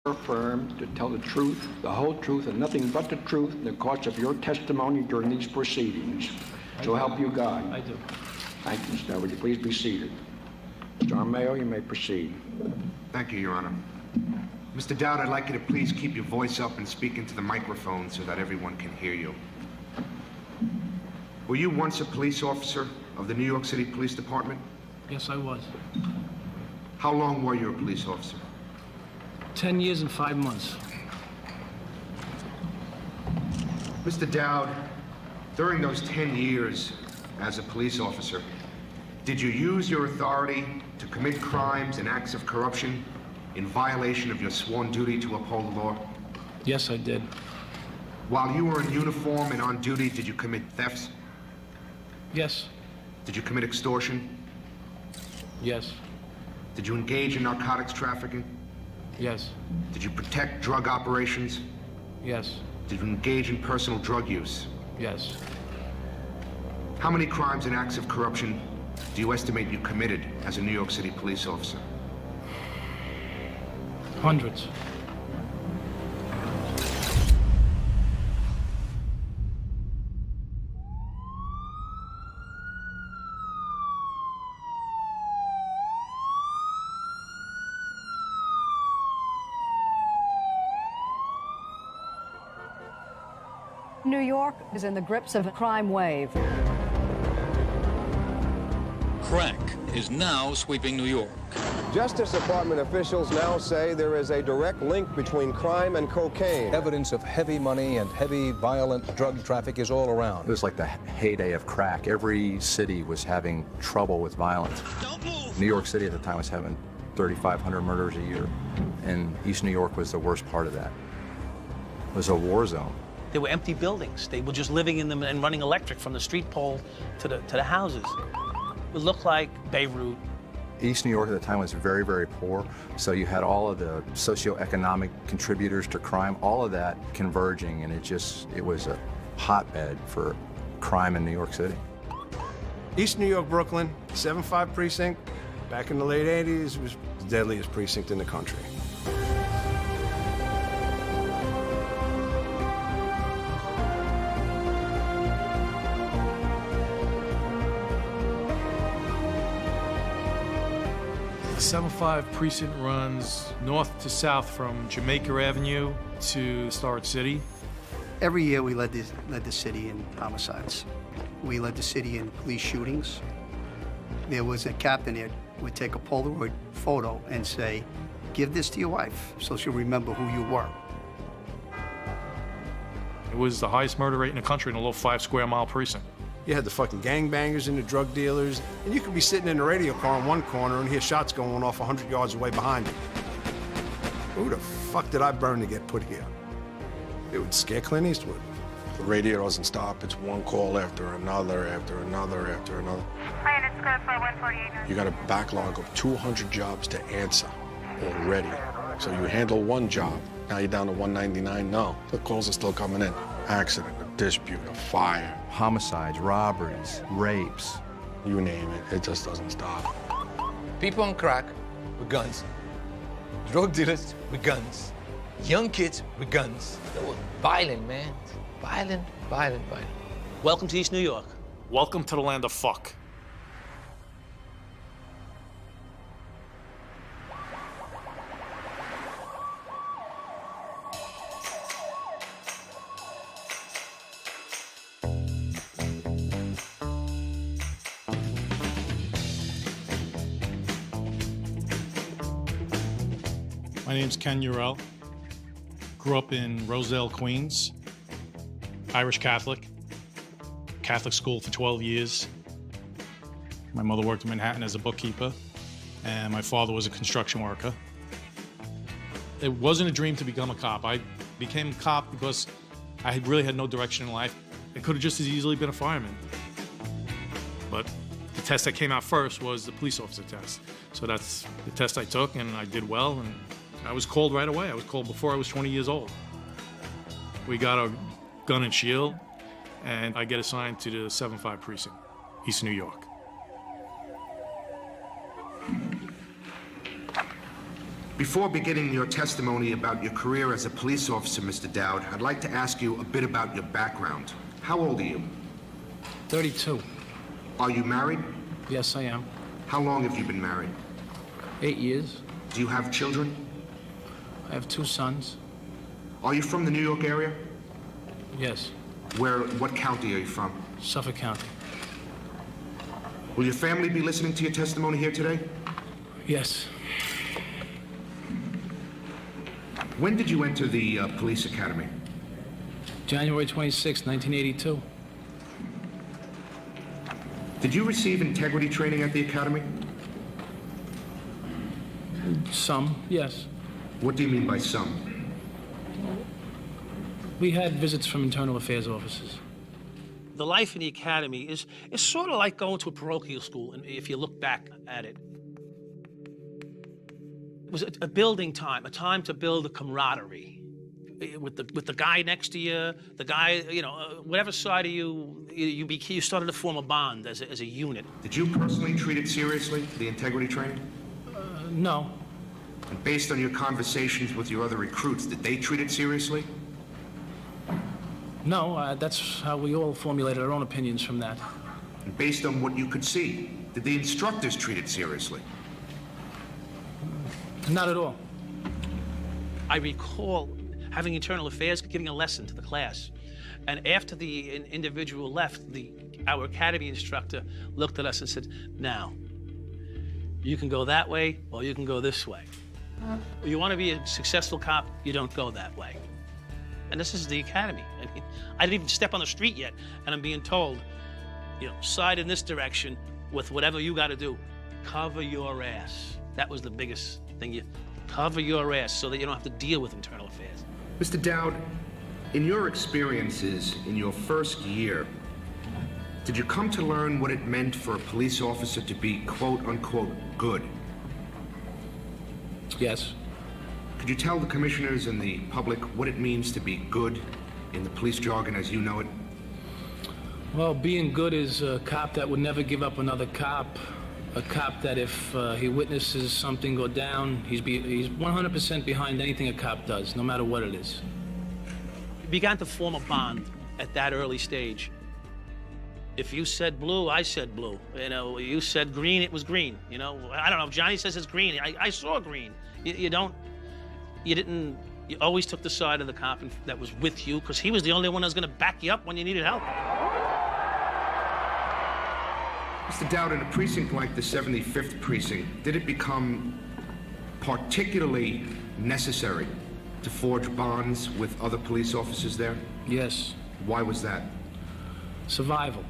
Affirm to tell the truth, the whole truth, and nothing but the truth in the course of your testimony during these proceedings. So help you God. I do. Thank you, Mr. Would you please be seated? Mr. Armeo, you may proceed. Thank you, Your Honor. Mr. Dowd, I'd like you to please keep your voice up and speak into the microphone so that everyone can hear you. Were you once a police officer of the New York City Police Department? Yes, I was. How long were you a police officer? 10 years and 5 months. Mr. Dowd, during those 10 years as a police officer, did you use your authority to commit crimes and acts of corruption in violation of your sworn duty to uphold the law? Yes, I did. While you were in uniform and on duty, did you commit thefts? Yes. Did you commit extortion? Yes. Did you engage in narcotics trafficking? Yes. Did you protect drug operations? Yes. Did you engage in personal drug use? Yes. How many crimes and acts of corruption do you estimate you committed as a New York City police officer? Hundreds. New York is in the grips of a crime wave. Crack is now sweeping New York. Justice Department officials now say there is a direct link between crime and cocaine. Evidence of heavy money and heavy violent drug traffic is all around. It was like the heyday of crack. Every city was having trouble with violence. Don't move! New York City at the time was having 3,500 murders a year, and East New York was the worst part of that. It was a war zone. They were empty buildings. They were just living in them and running electric from the street pole to the houses. It looked like Beirut. East New York at the time was very, very poor, so you had all of the socioeconomic contributors to crime, all of that converging, and it was a hotbed for crime in New York City. East New York, Brooklyn, 7-5 precinct. Back in the late 80s, was the deadliest precinct in the country. The 7-5 precinct runs north to south from Jamaica Avenue to Storage City. Every year we led the city in homicides. We led the city in police shootings. There was a captain there who would take a Polaroid photo and say, "Give this to your wife so she'll remember who you were." It was the highest murder rate in the country in a little 5-square-mile precinct. You had the fucking gangbangers and the drug dealers, and you could be sitting in a radio car in one corner and hear shots going off 100 yards away behind you. Who the fuck did I burn to get put here? It would scare Clint Eastwood. The radio doesn't stop. It's one call after another, after another, after another. Hi, it's good for 148. You got a backlog of 200 jobs to answer already. So you handle one job, now you're down to 199. No, the calls are still coming in. Accident, a dispute, a fire. Homicides, robberies, rapes. You name it, it just doesn't stop. People on crack with guns. Drug dealers with guns. Young kids with guns. They were violent, man. Violent, violent, violent. Welcome to East New York. Welcome to the land of fuck. My name's Ken Urell. Grew up in Rosedale, Queens. Irish Catholic. Catholic school for 12 years. My mother worked in Manhattan as a bookkeeper, and my father was a construction worker. It wasn't a dream to become a cop. I became a cop because I really had no direction in life. It could have just as easily been a fireman. But the test that came out first was the police officer test. So that's the test I took, and I did well, and I was called right away. I was called before I was 20 years old. We got a gun and shield, and I get assigned to the 7-5 precinct, East New York. Before beginning your testimony about your career as a police officer, Mr. Dowd, I'd like to ask you a bit about your background. How old are you? 32. Are you married? Yes, I am. How long have you been married? 8 years. Do you have children? I have 2 sons. Are you from the New York area? Yes. What county are you from? Suffolk County. Will your family be listening to your testimony here today? Yes. When did you enter the police academy? January 26, 1982. Did you receive integrity training at the academy? Some, yes. What do you mean by some? We had visits from internal affairs officers. The life in the academy is sort of like going to a parochial school, and if you look back at it. It was a building time, a time to build a camaraderie with the guy next to you, the guy, whatever side of you started to form a bond as a unit. Did you personally treat it seriously, the integrity training? No. And based on your conversations with your other recruits, did they treat it seriously? No, that's how we all formulated our own opinions from that. And based on what you could see, did the instructors treat it seriously? Not at all. I recall having internal affairs giving a lesson to the class. And after the individual left, our academy instructor looked at us and said, now, you can go that way or you can go this way. You want to be a successful cop, you don't go that way. And this is the academy. I mean, I didn't even step on the street yet, and I'm being told, side in this direction with whatever you got to do. Cover your ass. That was the biggest thing. You cover your ass so that you don't have to deal with internal affairs. Mr. Dowd, in your experiences in your first year, did you come to learn what it meant for a police officer to be quote-unquote good? Yes. Could you tell the commissioners and the public what it means to be good in the police jargon as you know it? Well, being good is a cop that would never give up another cop. A cop that if he witnesses something go down, he's 100% behind anything a cop does, no matter what it is. We began to form a bond at that early stage. If you said blue, I said blue. You said green, it was green. I don't know, if Johnny says it's green, I saw green. You always took the side of the cop that was with you, because he was the only one that was going to back you up when you needed help. Mr. Dowd, in a precinct like the 75th precinct, did it become particularly necessary to forge bonds with other police officers there? Yes. Why was that? Survival.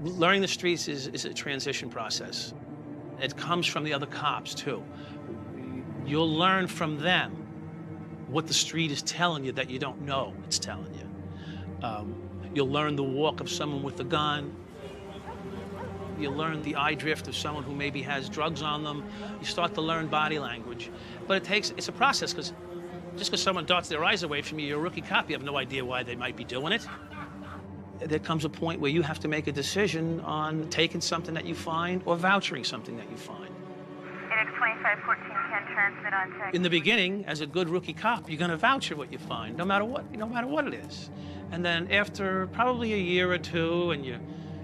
Learning the streets is a transition process. It comes from the other cops, too. You'll learn from them what the street is telling you that you don't know it's telling you. You'll learn the walk of someone with a gun. You'll learn the eye drift of someone who maybe has drugs on them. You start to learn body language. But it's a process, because just because someone darts their eyes away from you, you're a rookie cop, you have no idea why they might be doing it. There comes a point where you have to make a decision on taking something that you find or vouchering something that you find. It is 2514, can transmit on text. In the beginning, as a good rookie cop, you're going to voucher what you find, no matter what it is. And then after probably a year or two, and you've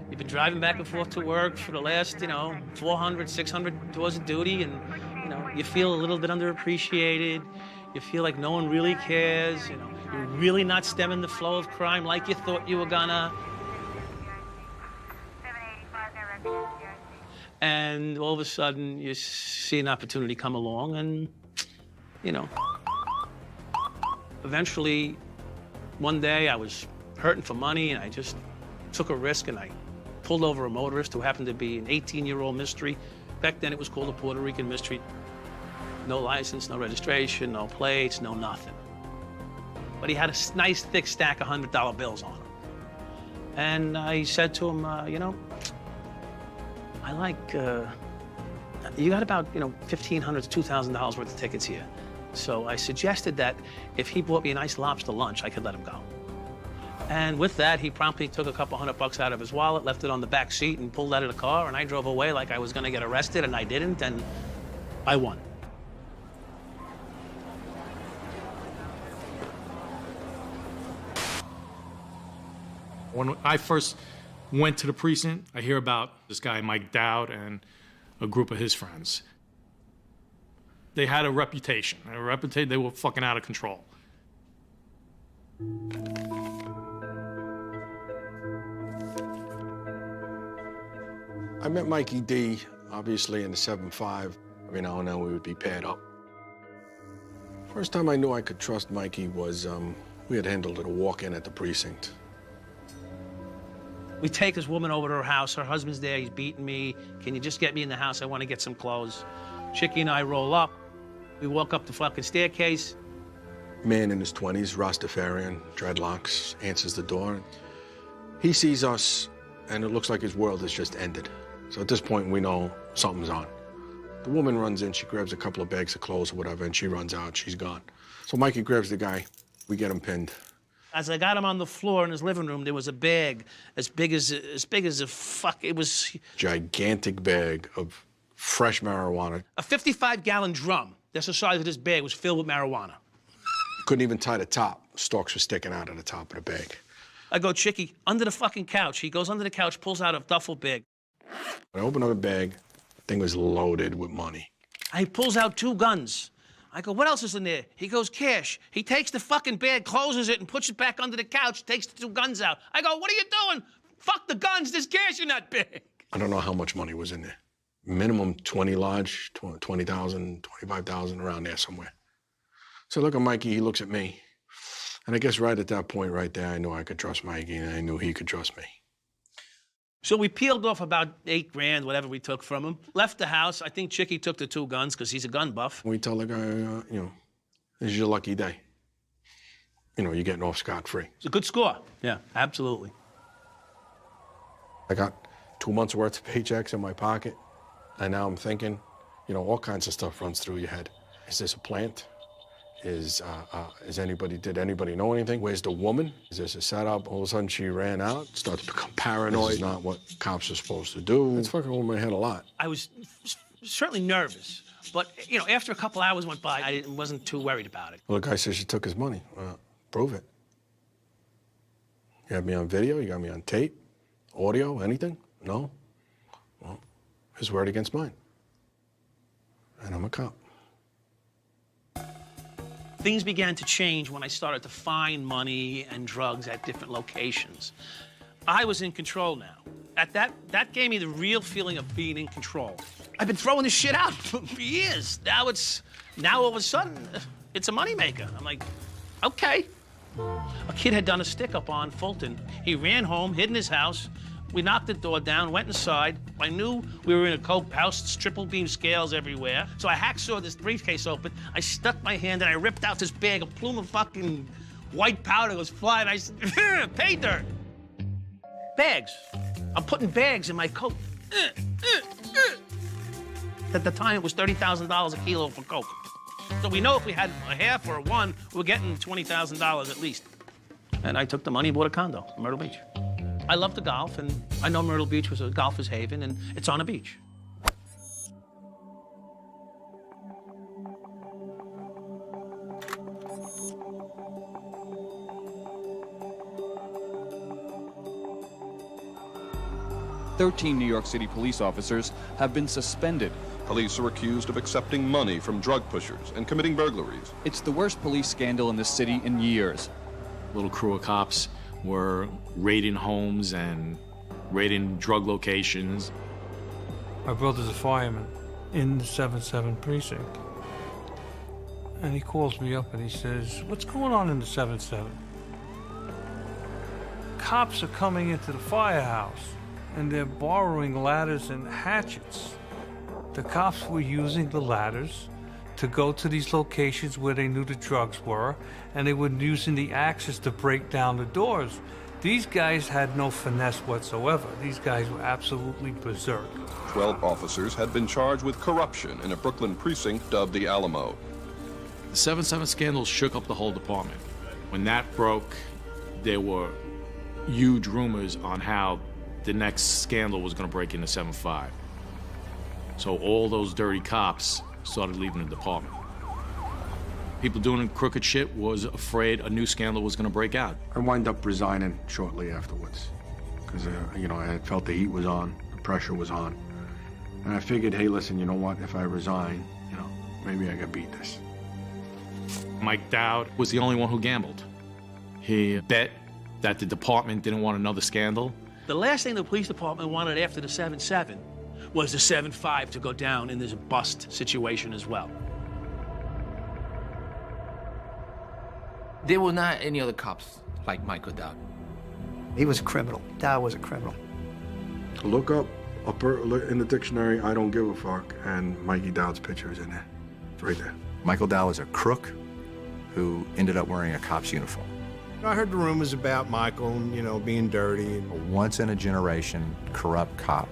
been driving back and forth to work for the last, 400, 600 tours of duty, and, you feel a little bit underappreciated. You feel like no one really cares, You're really not stemming the flow of crime like you thought you were gonna. And all of a sudden, you see an opportunity come along, and, eventually, one day I was hurting for money, and I just took a risk, and I pulled over a motorist who happened to be an 18-year-old mystery. Back then, it was called a Puerto Rican mystery. No license, no registration, no plates, no nothing. But he had a nice, thick stack of $100 bills on him. And I said to him, I like, you got about, $1,500 to $2,000 worth of tickets here. So I suggested that if he bought me a nice lobster lunch, I could let him go. And with that, he promptly took a couple $100 out of his wallet, left it on the back seat, and pulled out of the car, and I drove away like I was gonna get arrested, and I didn't, and I won. When I first went to the precinct, I hear about this guy, Mike Dowd, and a group of his friends. They had a reputation. They were fucking out of control. I met Mikey D, obviously, in the 7-5. Every now and then we would be paired up. First time I knew I could trust Mikey was we had handled a walk-in at the precinct. We take this woman over to her house. Her husband's there. He's beating me. Can you just get me in the house? I want to get some clothes. Chicky and I roll up. We walk up the fucking staircase. Man in his 20s, Rastafarian, dreadlocks, answers the door. He sees us, and it looks like his world has just ended. So at this point, we know something's on. The woman runs in. She grabs a couple of bags of clothes or whatever, and she runs out. She's gone. So Mikey grabs the guy. We get him pinned. As I got him on the floor in his living room, there was a bag as big as a fuck. It was gigantic bag of fresh marijuana. A 55-gallon drum. That's the size of this bag was filled with marijuana. Couldn't even tie the top. Stalks were sticking out of the top of the bag. I go, Chicky, under the fucking couch. He goes under the couch, pulls out a duffel bag. When I opened up the bag, the thing was loaded with money. He pulls out 2 guns. I go, what else is in there? He goes, cash. He takes the fucking bag, closes it, and puts it back under the couch, takes the 2 guns out. I go, what are you doing? Fuck the guns, there's cash in that bag. I don't know how much money was in there. Minimum 20 large, 20,000, 25,000, around there somewhere. So I look at Mikey, he looks at me. And I guess right at that point right there, I knew I could trust Mikey, and I knew he could trust me. So we peeled off about 8 grand, whatever we took from him. Left the house. I think Chicky took the 2 guns because he's a gun buff. We tell the guy, this is your lucky day. You're getting off scot-free. It's a good score. Yeah, absolutely. I got 2 months' worth of paychecks in my pocket, and now I'm thinking, all kinds of stuff runs through your head. Is this a plant? Did anybody know anything? Where's the woman? Is this a setup? All of a sudden she ran out, starts to become paranoid. This is not what cops are supposed to do. It's fucking over my head a lot. I was certainly nervous, but after a couple hours went by, I wasn't too worried about it. Well, the guy says she took his money. Prove it. You have me on video? You got me on tape? Audio? Anything? No? Well, his word against mine. And I'm a cop. Things began to change when I started to find money and drugs at different locations. I was in control now. That gave me the real feeling of being in control. I've been throwing this shit out for years. Now all of a sudden, it's a moneymaker. I'm like, okay. A kid had done a stick-up on Fulton. He ran home, hid in his house. We knocked the door down, went inside. I knew we were in a coke house, triple beam scales everywhere. So I hacksawed this briefcase open. I stuck my hand and I ripped out this bag. A plume of fucking white powder was flying. I said, pay dirt. Bags. I'm putting bags in my coat. At the time, it was $30,000 a kilo for coke. So we know if we had a half or a 1, we're getting $20,000 at least. And I took the money and bought a condo in Myrtle Beach. I love to golf, and I know Myrtle Beach was a golfer's haven, and it's on a beach. "13 New York City police officers have been suspended. Police are accused of accepting money from drug pushers and committing burglaries. It's the worst police scandal in the city in years. Little crew of cops were raiding homes and raiding drug locations. My brother's a fireman in the 7-7 precinct. And he calls me up and he says, "What's going on in the 7-7? Cops are coming into the firehouse and they're borrowing ladders and hatchets." The cops were using the ladders to go to these locations where they knew the drugs were, and they were using the axes to break down the doors. These guys had no finesse whatsoever. These guys were absolutely berserk. 12 officers had been charged with corruption in a Brooklyn precinct dubbed the Alamo. The 7-7 scandal shook up the whole department. When that broke, there were huge rumors on how the next scandal was going to break into 7-5. So all those dirty cops started leaving the department. People doing crooked shit was afraid a new scandal was going to break out. I wound up resigning shortly afterwards because, you know, I had felt the heat was on, the pressure was on. And I figured, hey, listen, you know what? If I resign, you know, maybe I can beat this. Mike Dowd was the only one who gambled. He bet that the department didn't want another scandal. The last thing the police department wanted after the 7-7 was the 7-5 to go down in this bust situation as well. There were not any other cops like Michael Dowd. He was a criminal. Dowd was a criminal. Look up in the dictionary, I don't give a fuck, and Mikey Dowd's picture is in there. It's right there. Michael Dowd was a crook who ended up wearing a cop's uniform. I heard the rumors about Michael, you know, being dirty. A once-in-a-generation corrupt cop.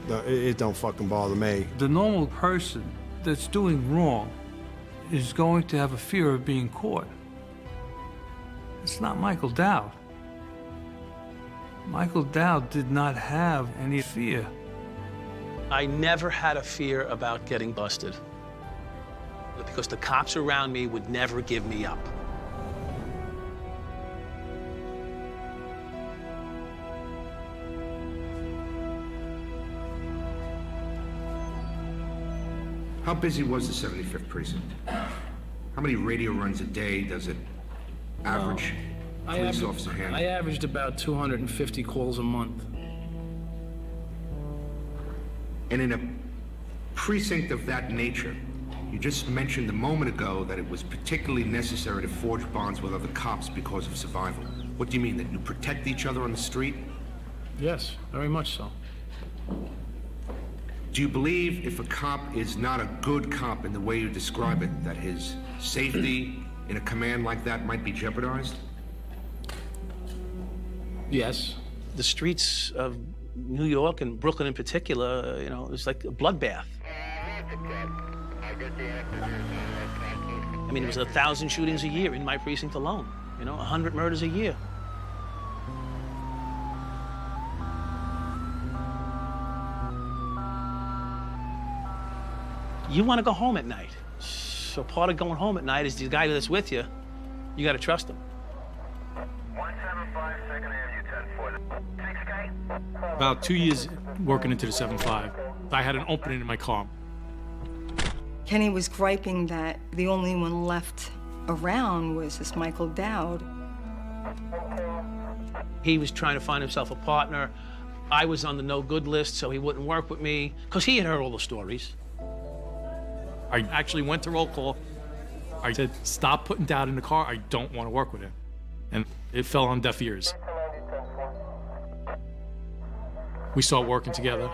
It don't fucking bother me. The normal person that's doing wrong is going to have a fear of being caught. It's not Michael Dowd. Michael Dowd did not have any fear. I never had a fear about getting busted because the cops around me would never give me up. How busy was the 75th precinct? How many radio runs a day does it average police officer handle? I averaged about 250 calls a month. And in a precinct of that nature, you just mentioned a moment ago that it was particularly necessary to forge bonds with other cops because of survival. What do you mean, that you protect each other on the street? Yes, very much so. Do you believe if a cop is not a good cop in the way you describe it, that his safety in a command like that might be jeopardized? Yes. The streets of New York and Brooklyn in particular, you know, it's like a bloodbath. I mean, it was 1,000 shootings a year in my precinct alone, you know, 100 murders a year. You want to go home at night. So part of going home at night is the guy that's with you, you got to trust him. About 2 years working into the 7-5, I had an opening in my car. Kenny was griping that the only one left around was this Michael Dowd. He was trying to find himself a partner. I was on the no-good list, so he wouldn't work with me, because he had heard all the stories. I actually went to roll call. I said, stop putting Dowd in the car. I don't want to work with him. And it fell on deaf ears. We started working together.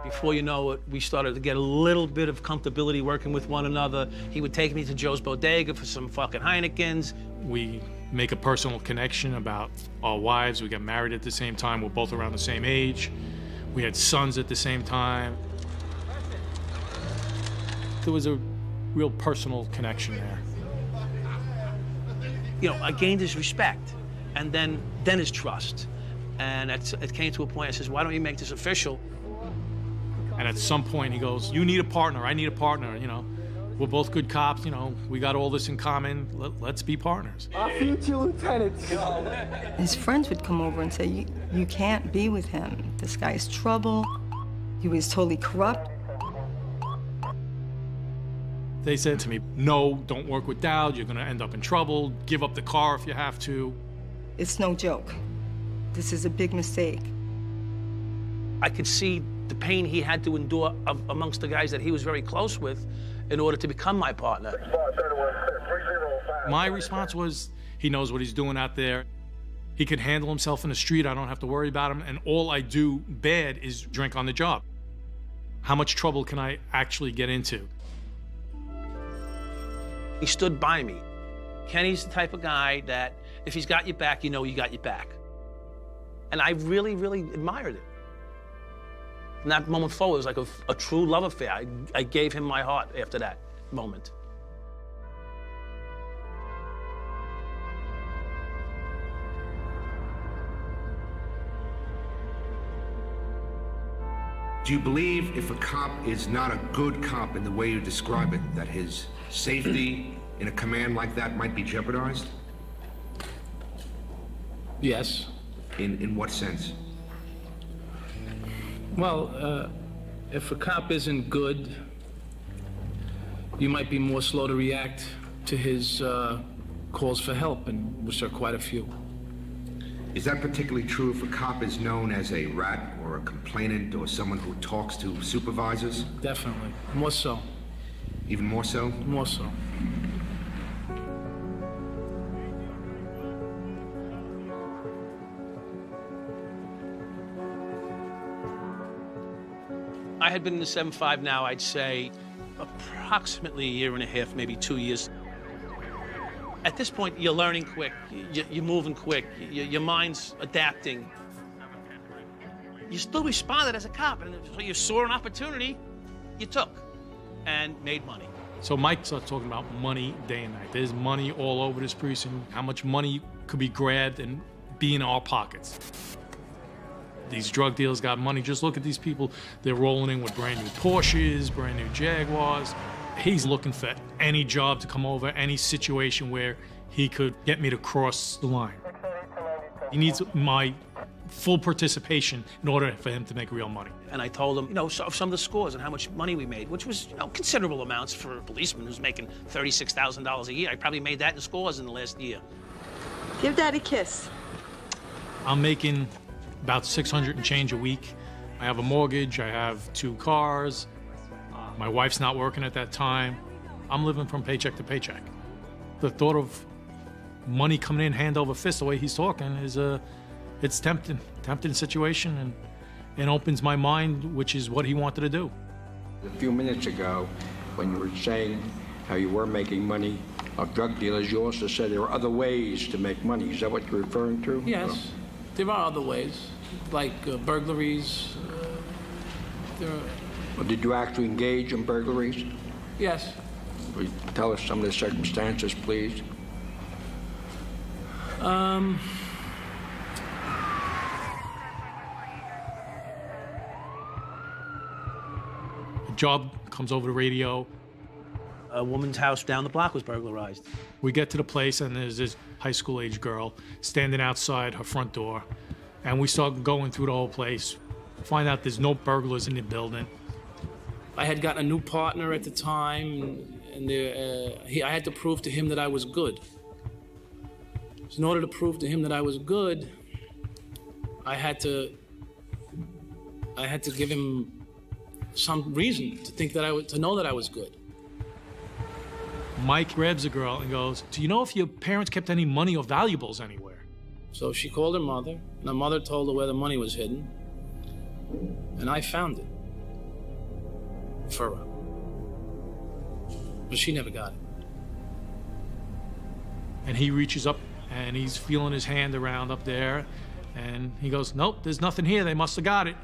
Before you know it, we started to get a little bit of comfortability working with one another. He would take me to Joe's Bodega for some fucking Heinekens. We make a personal connection about our wives. We got married at the same time. We're both around the same age. We had sons at the same time. There was a real personal connection there. You know, I gained his respect, and then his trust. And it came to a point, I says, why don't you make this official? And at some point he goes, you need a partner, I need a partner, you know. We're both good cops, you know, we got all this in common, let's be partners. Our future lieutenant. His friends would come over and say, you can't be with him. This guy's trouble. He was totally corrupt. They said to me, no, don't work with Dowd, you're gonna end up in trouble, give up the car if you have to. It's no joke. This is a big mistake. I could see the pain he had to endure amongst the guys that he was very close with in order to become my partner. My response was, he knows what he's doing out there. He could handle himself in the street, I don't have to worry about him, and all I do bad is drink on the job. How much trouble can I actually get into? He stood by me. Kenny's the type of guy that if he's got your back, you know you got your back. And I really, really admired it. From that moment forward, it was like a true love affair. I gave him my heart after that moment. Do you believe if a cop is not a good cop in the way you describe it, that his safety in a command like that might be jeopardized? Yes. In what sense? Well, if a cop isn't good, you might be more slow to react to his calls for help, and which are quite a few. Is that particularly true if a cop is known as a rat or a complainant or someone who talks to supervisors? Definitely. More so. Even more so? More so. I had been in the 7.5 now, I'd say, approximately a year and a half, maybe 2 years. At this point, you're learning quick, you're moving quick, your mind's adapting. You still responded as a cop, and so you saw an opportunity, you took, and made money. So Mike starts talking about money day and night. There's money all over this precinct, how much money could be grabbed and be in our pockets. These drug dealers got money. Just look at these people. They're rolling in with brand new Porsches, brand new Jaguars. He's looking for any job to come over, any situation where he could get me to cross the line. He needs my full participation in order for him to make real money. And I told him, some of the scores and how much money we made, which was, considerable amounts for a policeman who's making $36,000 a year. I probably made that in scores in the last year. Give Daddy a kiss. I'm making about 600 and change a week. I have a mortgage, I have 2 cars. My wife's not working at that time. I'm living from paycheck to paycheck. The thought of money coming in hand over fist the way he's talking is it's tempting situation, and it opens my mind, which is what he wanted to do. A few minutes ago, when you were saying how you were making money of drug dealers, you also said there were other ways to make money. Is that what you're referring to? Yes, there are other ways, like burglaries. Well, did you actually engage in burglaries? Yes. Will you tell us some of the circumstances, please? A job comes over the radio. A woman's house down the block was burglarized. We get to the place, and there's this high school age girl standing outside her front door, and we start going through the whole place. Find out there's no burglars in the building. I had gotten a new partner at the time, and I had to prove to him that I was good. So in order to prove to him that I was good, I had to give him some reason to think that to know that I was good. Mike grabs a girl and goes, "Do you know if your parents kept any money or valuables anywhere?" So she called her mother, and her mother told her where the money was hidden, and I found it for her. But she never got it. And he reaches up and he's feeling his hand around up there, and he goes, "Nope, there's nothing here. They must have got it."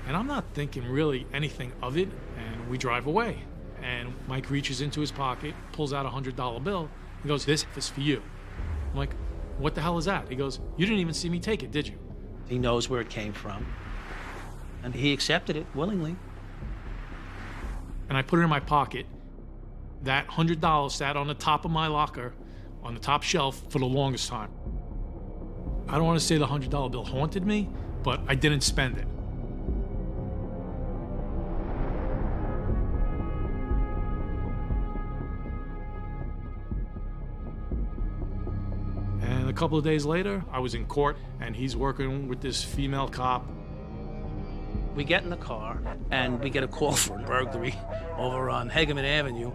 And I'm not thinking really anything of it, and we drive away. And Mike reaches into his pocket, pulls out a $100 bill. He goes, "This is for you." I'm like, "What the hell is that?" He goes, "You didn't even see me take it, did you?" He knows where it came from, and he accepted it willingly. And I put it in my pocket. That $100 sat on the top of my locker, on the top shelf, for the longest time. I don't want to say the $100 bill haunted me, but I didn't spend it. And a couple of days later, I was in court, and he's working with this female cop. We get in the car, and we get a call for a burglary over on Hageman Avenue.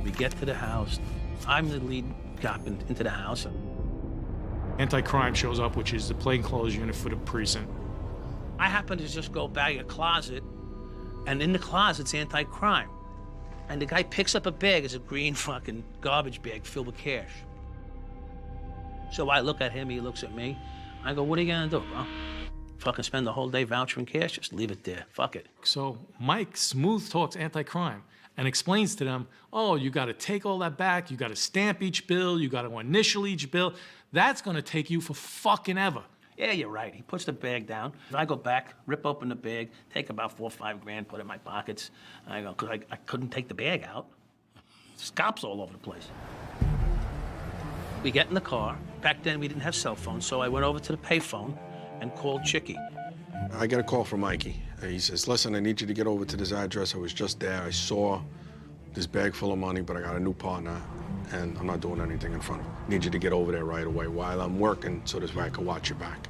We get to the house. I'm the lead cop into the house. Anti-crime shows up, which is the plainclothes unit for the precinct. I happen to just go by a closet, and in the closet's anti-crime. And the guy picks up a bag. It's a green fucking garbage bag filled with cash. So I look at him, he looks at me. I go, "What are you gonna do, bro? Fucking spend the whole day vouchering cash? Just leave it there. Fuck it." So Mike smooth talks anti-crime and explains to them, "Oh, you got to take all that back. You got to stamp each bill. You got to initial each bill. That's going to take you for fucking ever." Yeah, you're right. He puts the bag down. I go back, rip open the bag, take about 4 or 5 grand, put it in my pockets. I go, because I couldn't take the bag out. There's cops all over the place. We get in the car. Back then, we didn't have cell phones, so I went over to the payphone and called Chicky. I get a call from Mikey. He says, listen, I need you to get over to this address. I was just there. I saw this bag full of money, but I got a new partner, and I'm not doing anything in front of him. I need you to get over there right away while I'm working so this way I can watch your back.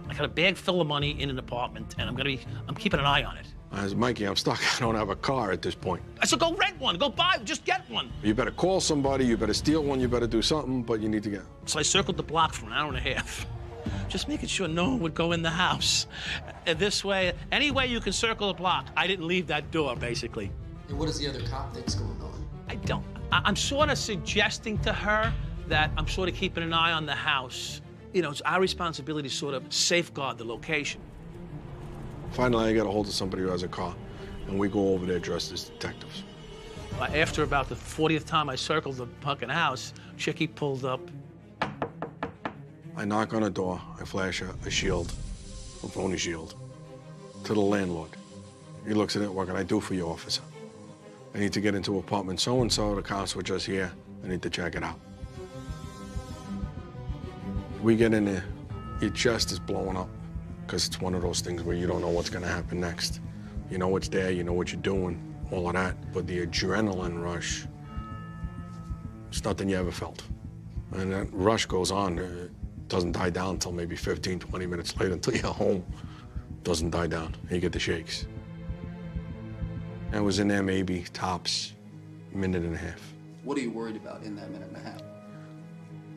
I got a bag full of money in an apartment, and I'm keeping an eye on it. I said, Mikey, I'm stuck. I don't have a car at this point. I said, go rent one. Go buy, just get one. You better call somebody. You better steal one. You better do something, but you need to get. So I circled the block for an hour and a half, just making sure no one would go in the house. And this way, any way you can circle the block, I didn't leave that door, basically. And what does the other cop think's going on? I don't. I'm sort of suggesting to her that I'm sort of keeping an eye on the house. You know, it's our responsibility to sort of safeguard the location. Finally, I get a hold of somebody who has a car, and we go over there dressed as detectives. After about the 40th time I circled the fucking house, Chicky pulled up. I knock on a door. I flash a shield, a phony shield, to the landlord. He looks at it. What can I do for you, officer? I need to get into apartment so-and-so. The cops were just here. I need to check it out. We get in there. Your chest is blowing up because it's one of those things where you don't know what's going to happen next. You know what's there. You know what you're doing, all of that. But the adrenaline rush, it's nothing you ever felt. And that rush goes on. It doesn't die down until maybe 15, 20 minutes later until you're home. It doesn't die down. You get the shakes. I was in there maybe tops a minute and a half. What are you worried about in that minute and a half?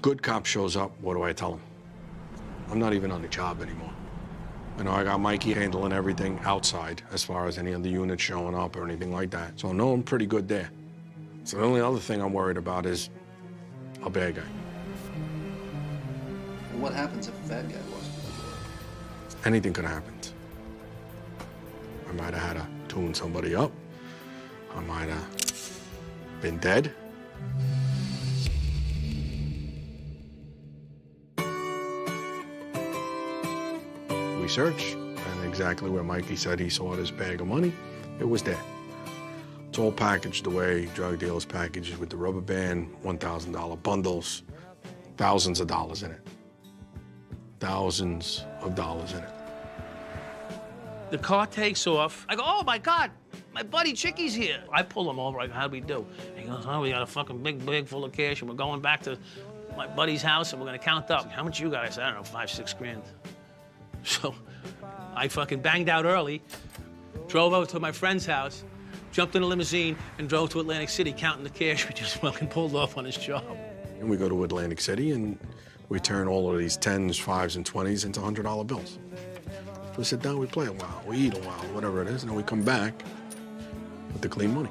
Good cop shows up, what do I tell him? I'm not even on the job anymore. You know, I got Mikey handling everything outside as far as any of the units showing up or anything like that. So I know I'm pretty good there. So the only other thing I'm worried about is a bad guy. And what happens if a bad guy was? Anything could have happened. I might have had to tune somebody up. I might have been dead. We searched, and exactly where Mikey said he saw this bag of money, it was there. It's all packaged the way drug dealers package it, with the rubber band, $1,000 bundles, thousands of dollars in it. Thousands of dollars in it. The car takes off. I go, oh my God, my buddy Chicky's here. I pull him over. I go, how'd we do? He goes, oh, we got a fucking big bag full of cash, and we're going back to my buddy's house, and we're gonna count up. How much you got? I said, I don't know, 5, 6 grand. So I fucking banged out early, drove over to my friend's house, jumped in a limousine, and drove to Atlantic City counting the cash we just fucking pulled off on his job. And we go to Atlantic City, and we turn all of these 10s, 5s, and 20s into $100 bills. We sit down, we play a while, we eat a while, whatever it is, and then we come back with the clean money.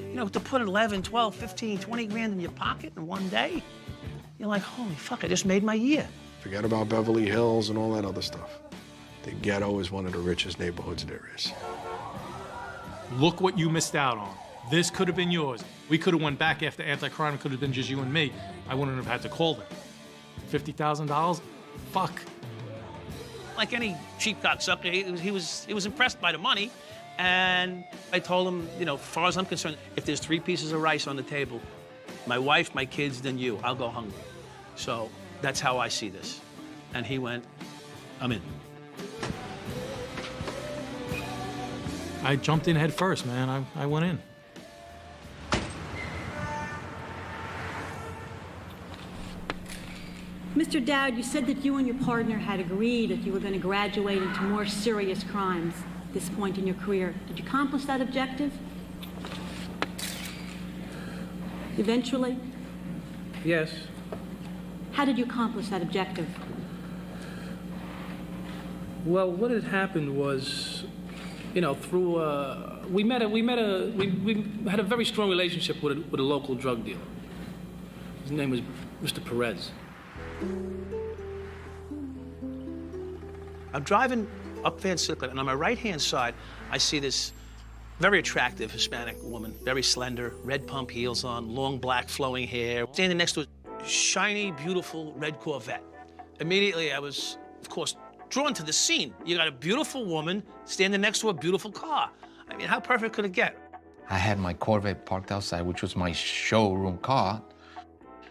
You know, to put 11, 12, 15, 20 grand in your pocket in one day, you're like, holy fuck, I just made my year. Forget about Beverly Hills and all that other stuff. The ghetto is one of the richest neighborhoods there is. Look what you missed out on. This could have been yours. We could have went back after anti-crime. It could have been just you and me. I wouldn't have had to call them. $50,000? Fuck. Like any cheap cocksucker, he was impressed by the money, and I told him, you know, as far as I'm concerned, if there's 3 pieces of rice on the table, my wife, my kids, then you, I'll go hungry. So that's how I see this. And he went, I'm in. I jumped in head first, man. I went in. Mr. Dowd, you said that you and your partner had agreed that you were going to graduate into more serious crimes at this point in your career. Did you accomplish that objective? Eventually? Yes. How did you accomplish that objective? Well, what had happened was, you know, through we had a very strong relationship with a local drug dealer. His name was Mr. Perez. I'm driving up Van Sicklen, and on my right-hand side, I see this very attractive Hispanic woman, very slender, red pump heels on, long black flowing hair, standing next to a shiny, beautiful red Corvette. Immediately, I was of course, drawn to the scene. You got a beautiful woman standing next to a beautiful car. I mean, how perfect could it get? I had my Corvette parked outside, which was my showroom car.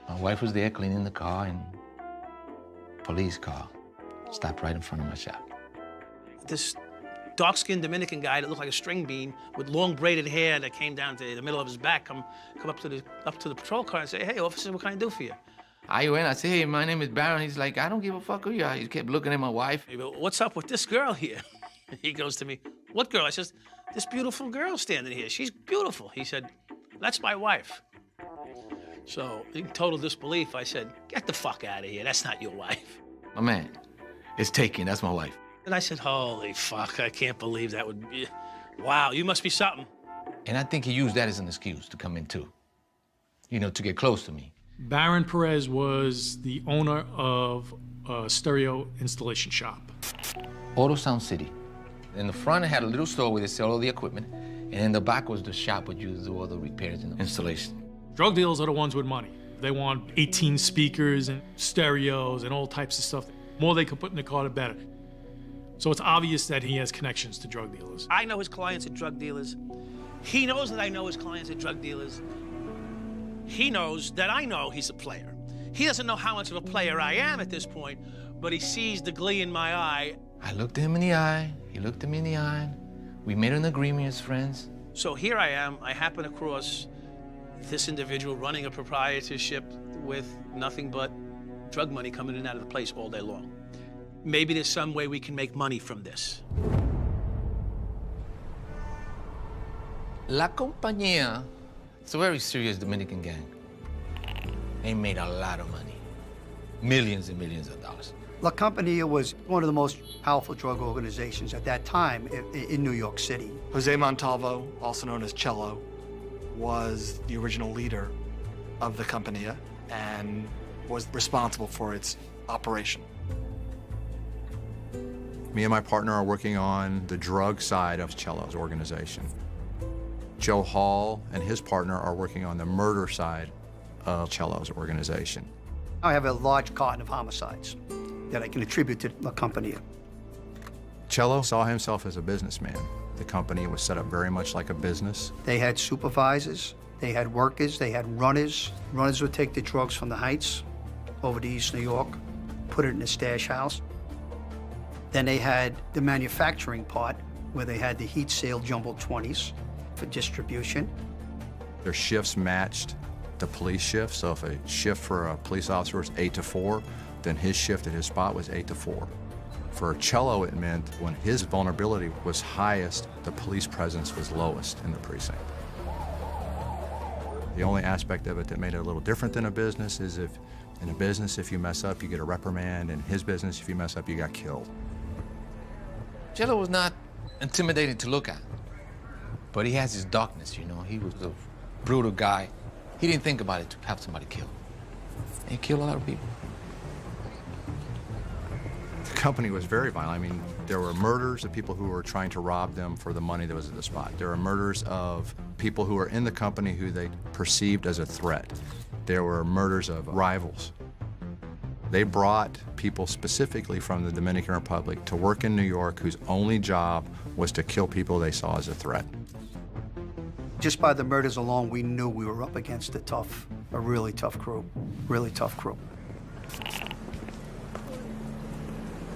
My wife was there cleaning the car, and police car stopped right in front of my shop. This dark-skinned Dominican guy that looked like a string bean with long braided hair that came down to the middle of his back come up to the patrol car and say, "Hey, officer, what can I do for you?" I went, I said, "Hey, my name is Baron." He's like, "I don't give a fuck who you are." He kept looking at my wife. He goes, "What's up with this girl here?" He goes to me, "What girl?" I says, "This beautiful girl standing here. She's beautiful." He said, "That's my wife." So, in total disbelief, I said, "Get the fuck out of here. That's not your wife." My man, it's taken. That's my wife. And I said, "Holy fuck, I can't believe that would be... Wow, you must be something." And I think he used that as an excuse to come in too. You know, to get close to me. Baron Perez was the owner of a stereo installation shop. Auto Sound City. In the front, it had a little store where they sell all the equipment, and in the back was the shop where you do all the repairs and installation. Drug dealers are the ones with money. They want 18 speakers and stereos and all types of stuff. The more they can put in the car, the better. So it's obvious that he has connections to drug dealers. I know his clients are drug dealers. He knows that I know his clients are drug dealers. He knows that I know he's a player. He doesn't know how much of a player I am at this point, but he sees the glee in my eye. I looked at him in the eye. He looked at me in the eye. We made an agreement as friends. So here I am. I happen across this individual running a proprietorship with nothing but drug money coming in and out of the place all day long. Maybe there's some way we can make money from this. La Compañía, it's a very serious Dominican gang. They made a lot of money. Millions and millions of dollars. La Compañía was one of the most powerful drug organizations at that time in New York City. Jose Montalvo, also known as Cello, was the original leader of the Compañía and was responsible for its operation. Me and my partner are working on the drug side of Cello's organization. Joe Hall and his partner are working on the murder side of Cello's organization. I have a large carton of homicides that I can attribute to La Compañía. Cello saw himself as a businessman. The company was set up very much like a business. They had supervisors, they had workers, they had runners. Runners would take the drugs from the Heights over to East New York, put it in a stash house. Then they had the manufacturing part, where they had the heat sale jumbo 20s for distribution. Their shifts matched the police shift, so if a shift for a police officer was 8 to 4, then his shift at his spot was 8 to 4. For Cello, it meant when his vulnerability was highest, the police presence was lowest in the precinct. The only aspect of it that made it a little different than a business is if in a business, if you mess up, you get a reprimand. In his business, if you mess up, you got killed. Cello was not intimidating to look at, but he has his darkness, you know. He was a brutal guy. He didn't think about it to have somebody killed. And he killed a lot of people. The company was very violent. I mean, there were murders of people who were trying to rob them for the money that was at the spot. There were murders of people who were in the company who they perceived as a threat. There were murders of rivals. They brought people specifically from the Dominican Republic to work in New York whose only job was to kill people they saw as a threat. Just by the murders alone, we knew we were up against a really tough crew, really tough crew.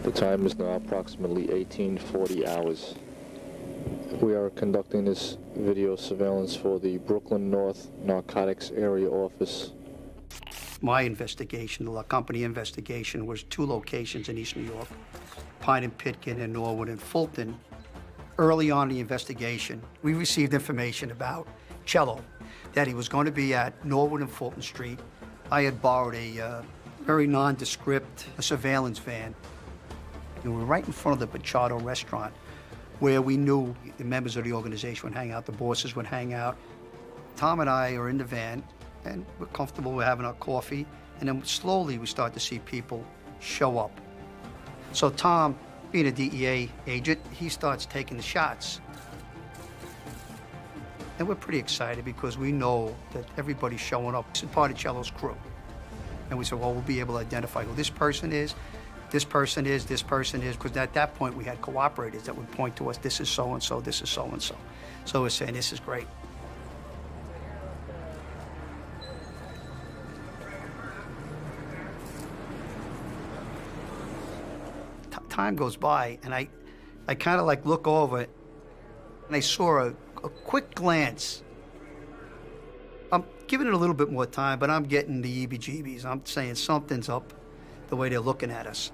The time is now approximately 1840 hours. We are conducting this video surveillance for the Brooklyn North Narcotics Area Office. My investigation, the La Compañía investigation, was 2 locations in East New York, Pine and Pitkin and Norwood and Fulton. Early on in the investigation, we received information about Cello, that he was going to be at Norwood and Fulton Street. I had borrowed a very nondescript surveillance van. And we were right in front of the Pachado restaurant, where we knew the members of the organization would hang out, the bosses would hang out. Tom and I are in the van, and we're comfortable, we're having our coffee, and then slowly we start to see people show up. So Tom, being a DEA agent, he starts taking the shots. And we're pretty excited because we know that everybody's showing up. It's part of Cello's crew. And we said, well, we'll be able to identify who this person is. this person is, because at that point we had cooperators that would point to us, this is so-and-so, this is so-and-so. So we're saying, this is great. Time goes by, and I kind of like look over it, and I saw a quick glance. I'm giving it a little bit more time, but I'm getting the heebie-jeebies. I'm saying something's up the way they're looking at us.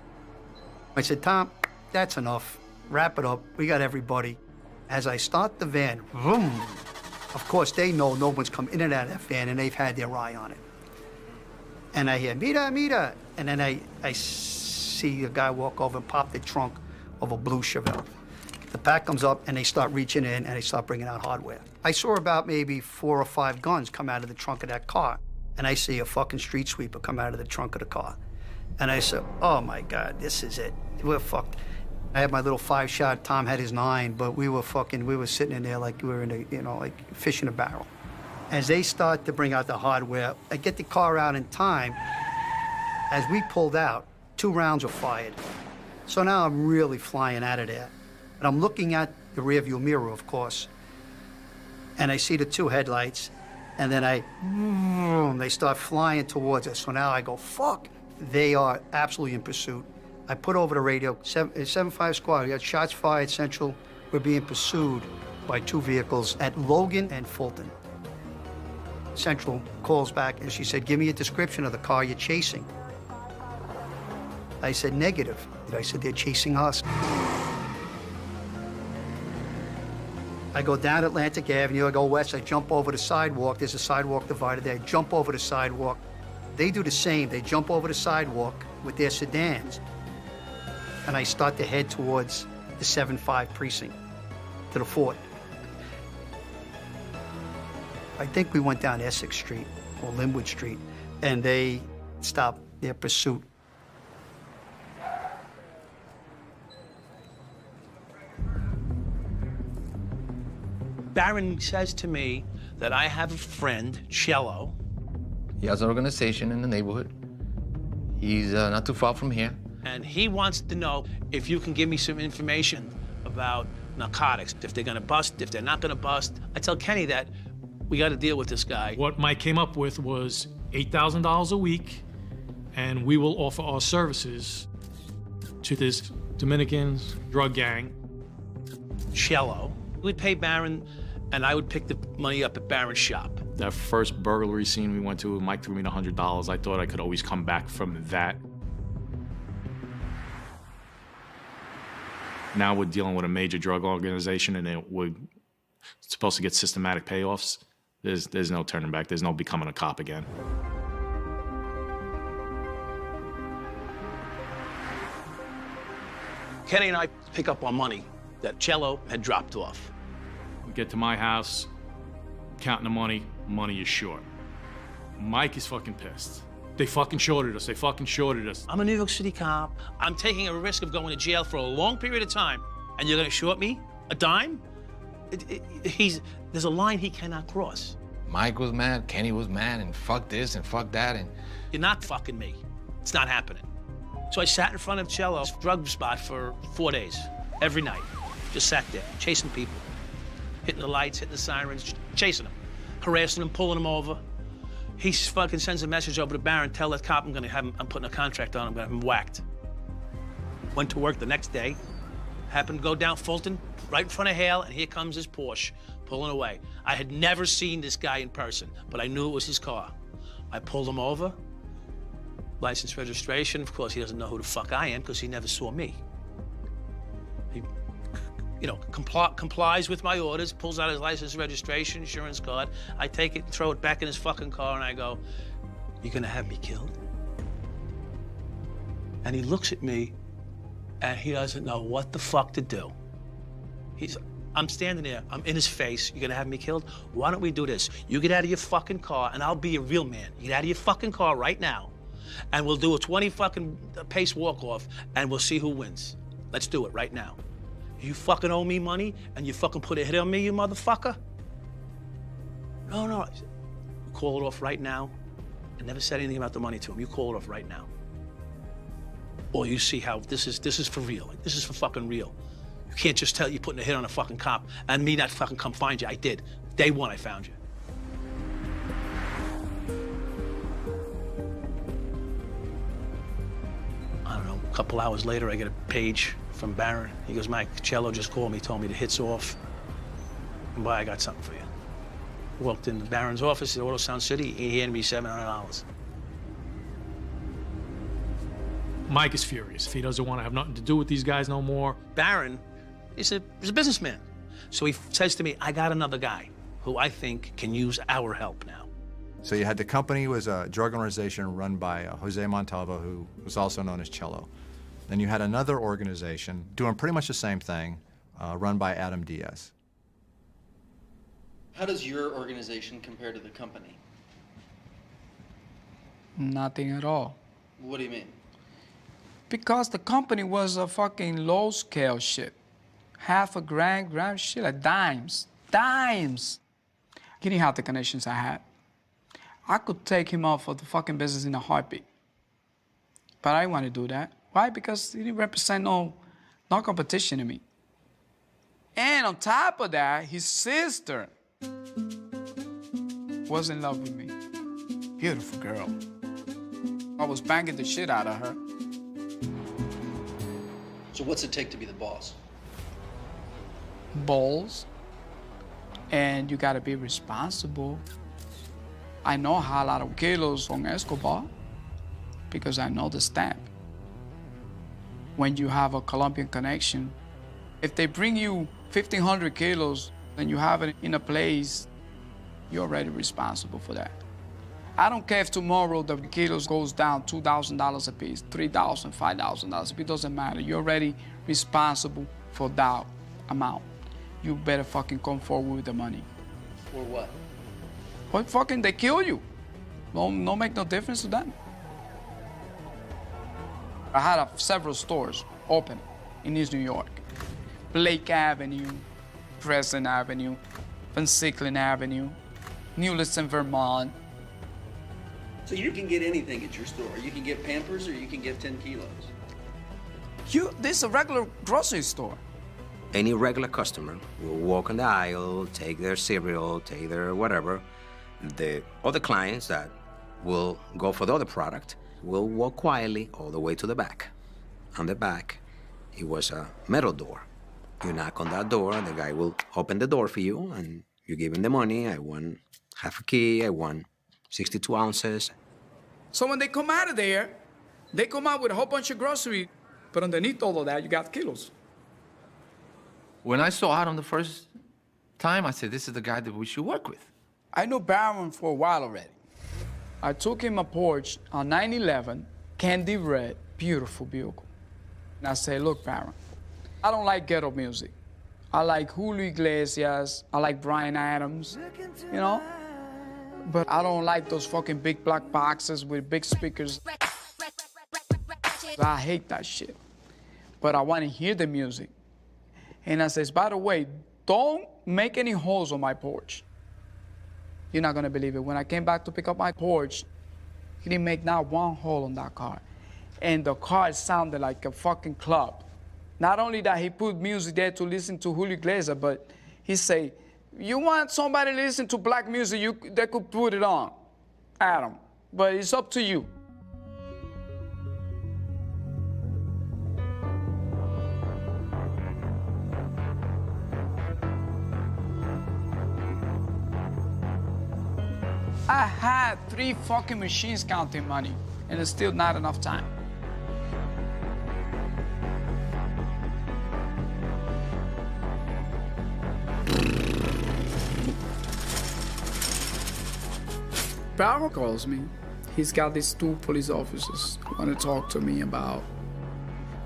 I said, Tom, that's enough. Wrap it up. We got everybody. As I start the van, vroom, of course, they know no one's come in and out of that van, and they've had their eye on it. And I hear, Mira, and then I see a guy walk over and pop the trunk of a blue Chevelle. The pack comes up, and they start reaching in, and they start bringing out hardware. I saw about maybe 4 or 5 guns come out of the trunk of that car, and I see a fucking street sweeper come out of the trunk of the car. And I said, oh my God, this is it. We're fucked. I had my little 5-shot, Tom had his 9, but we were sitting in there like we were in a, like fish in a barrel. As they start to bring out the hardware, I get the car out in time. As we pulled out, 2 rounds were fired. So now I'm really flying out of there. And I'm looking at the rearview mirror, of course, and I see the 2 headlights, and then they start flying towards us. So now I go, fuck. They are absolutely in pursuit. I put over the radio, 7-5 squad, we got shots fired, Central. We're being pursued by 2 vehicles at Logan and Fulton. Central calls back, and she said, give me a description of the car you're chasing. I said, negative. I said, they're chasing us. I go down Atlantic Avenue, I go west, I jump over the sidewalk. There's a sidewalk divider there. I jump over the sidewalk. They do the same. They jump over the sidewalk with their sedans, and I start to head towards the 7-5 precinct, to the fort. I think we went down Essex Street or Linwood Street, and they stopped their pursuit. Barron says to me that I have a friend, Cello. He has an organization in the neighborhood. He's not too far from here. And he wants to know if you can give me some information about narcotics, if they're gonna bust, if they're not gonna bust. I tell Kenny that we gotta deal with this guy. What Mike came up with was $8,000 a week, and we will offer our services to this Dominican drug gang. Cello. We'd pay Barron, and I would pick the money up at Barron's shop. That first burglary scene we went to, Mike threw me $100. I thought I could always come back from that. Now we're dealing with a major drug organization, and we're supposed to get systematic payoffs. There's no turning back. There's no becoming a cop again. Kenny and I pick up our money that Cello had dropped off. We get to my house, counting the money, money is short. Mike is fucking pissed. They fucking shorted us, I'm a New York City cop. I'm taking a risk of going to jail for a long period of time, and you're gonna short me a dime? There's a line he cannot cross. Mike was mad, Kenny was mad, and fuck this and fuck that, and... You're not fucking me. It's not happening. So I sat in front of Cello's drug spot for 4 days, every night. Just sat there, chasing people. Hitting the lights, hitting the sirens, chasing them. Harassing them, pulling them over. He fucking sends a message over to Barron, tell that cop I'm putting a contract on him, I'm gonna have him whacked. Went to work the next day, happened to go down Fulton, right in front of Hale, and here comes his Porsche, pulling away. I had never seen this guy in person, but I knew it was his car. I pulled him over, license, registration. Of course, he doesn't know who the fuck I am because he never saw me. He, complies with my orders, pulls out his license, registration, insurance card. I take it, throw it back in his fucking car, and I go, "You gonna have me killed?" And he looks at me, and he doesn't know what the fuck to do. I'm standing there, I'm in his face. "You gonna have me killed? Why don't we do this? You get out of your fucking car, and I'll be a real man. You get out of your fucking car right now, and we'll do a 20 fucking pace walk-off, and we'll see who wins. Let's do it right now. You fucking owe me money, and you fucking put a hit on me, you motherfucker?" No. Call it off right now. I never said anything about the money to him. You call it off right now. or you see how this is for real. Like, this is for fucking real. You can't just tell you're putting a hit on a fucking cop and me not fucking come find you. I did. Day one, I found you. I don't know, a couple hours later, I get a page from Barron. He goes, Mike, Cello just called me, told me the hit's off. And boy, I got something for you. Walked into Barron's office at Auto Sound City, he handed me $700. Mike is furious. He doesn't want to have nothing to do with these guys no more. Barron is a businessman. So he says to me, I got another guy who I think can use our help now. So you had the company was a drug organization run by Jose Montalvo, who was also known as Cello. Then you had another organization doing pretty much the same thing, run by Adam Diaz. How does your organization compare to the company? Nothing at all. What do you mean? Because the company was a fucking low-scale shit. Half a grand shit, like dimes. Dimes! He didn't have the connections I had. I could take him off of the fucking business in a heartbeat. But I didn't want to do that. Why? Because he didn't represent no competition to me. And on top of that, his sister was in love with me. Beautiful girl. I was banging the shit out of her. So what's it take to be the boss? Balls. And you gotta be responsible. I know how a lot of kilos on Escobar because I know the stamp. When you have a Colombian connection, if they bring you 1,500 kilos and you have it in a place, you're already responsible for that. I don't care if tomorrow the kilos goes down $2,000 a piece, $3,000, $5,000. It doesn't matter. You're already responsible for that amount. You better fucking come forward with the money. Or what? What fucking, they kill you. No make no difference to them. I had several stores open in East New York. Blake Avenue, Crescent Avenue, Van Sicklen Avenue, New Liston, Vermont. So you can get anything at your store. You can get Pampers or you can get 10 kilos. This is a regular grocery store. Any regular customer will walk on the aisle, take their cereal, take their whatever. The other clients that will go for the other product will walk quietly all the way to the back. On the back, it was a metal door. You knock on that door, the guy will open the door for you, and you give him the money. I want half a key, I want 62 ounces. So when they come out of there, they come out with a whole bunch of grocery, but underneath all of that, you got kilos. When I saw Adam the first time, I said, this is the guy that we should work with. I knew Barron for a while already. I took him a Porsche on 911, candy red, beautiful vehicle. And I said, look, Barron, I don't like ghetto music. I like Julio Iglesias, I like Bryan Adams, you know? But I don't like those fucking big black boxes with big speakers. I hate that shit. But I want to hear the music. And I says, by the way, don't make any holes on my porch. You're not gonna believe it. When I came back to pick up my Porsche, he didn't make not one hole on that car. And the car sounded like a fucking club. Not only that, he put music there to listen to Julio Iglesias, but he say, you want somebody to listen to black music, they could put it on, Adam. But it's up to you. I had 3 fucking machines counting money, and it's still not enough time. Barron calls me. He's got these 2 police officers who want to talk to me about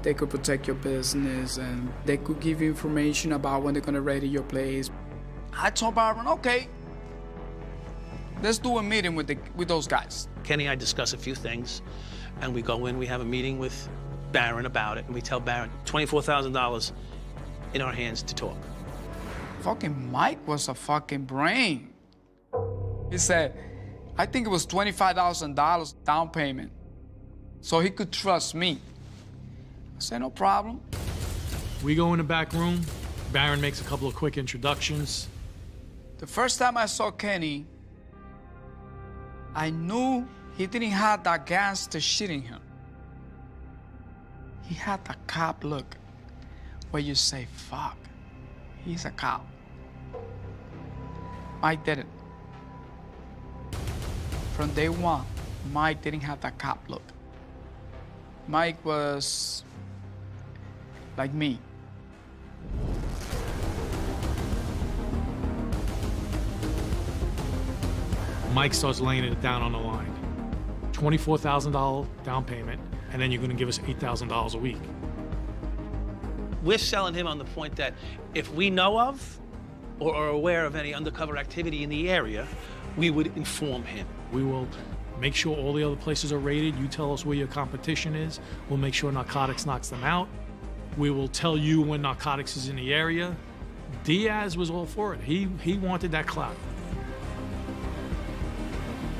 they could protect your business and they could give you information about when they're gonna ready your place. I told Barron, okay, let's do a meeting with those guys. Kenny and I discuss a few things, and we go in, we have a meeting with Barron about it, and we tell Barron, $24,000 in our hands to talk. Fucking Mike was a fucking brain. He said, I think it was $25,000 down payment, so he could trust me. I said, no problem. We go in the back room. Baron makes a couple of quick introductions. The first time I saw Kenny, I knew he didn't have that gangster shit in him. He had the cop look where you say, fuck, he's a cop. Mike didn't. From day one, Mike didn't have that cop look. Mike was like me. Mike starts laying it down on the line. $24,000 down payment, and then you're gonna give us $8,000 a week. We're selling him on the point that if we know of or are aware of any undercover activity in the area, we would inform him. We will make sure all the other places are raided. You tell us where your competition is. We'll make sure narcotics knocks them out. We will tell you when narcotics is in the area. Diaz was all for it. He wanted that clout.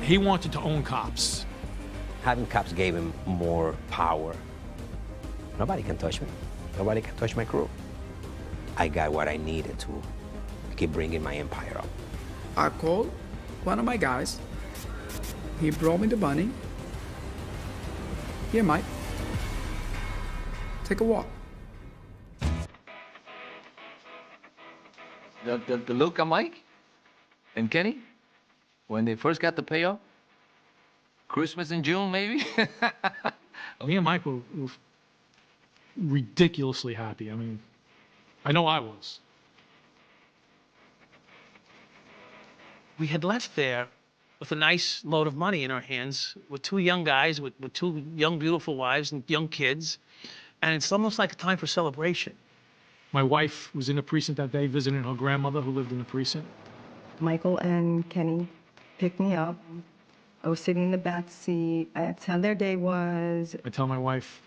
He wanted to own cops. Having cops gave him more power. Nobody can touch me. Nobody can touch my crew. I got what I needed to keep bringing my empire up. I called one of my guys. He brought me the money. Here, Mike. Take a walk. The look at Mike and Kenny when they first got the payoff, Christmas in June, maybe? Me and Mike were ridiculously happy. I mean, I know I was. We had left there with a nice load of money in our hands with two young guys, with two young, beautiful wives and young kids. And it's almost like a time for celebration. My wife was in the precinct that day visiting her grandmother who lived in the precinct. Michael and Kenny picked me up. I was sitting in the back seat. That's how their day was. I tell my wife,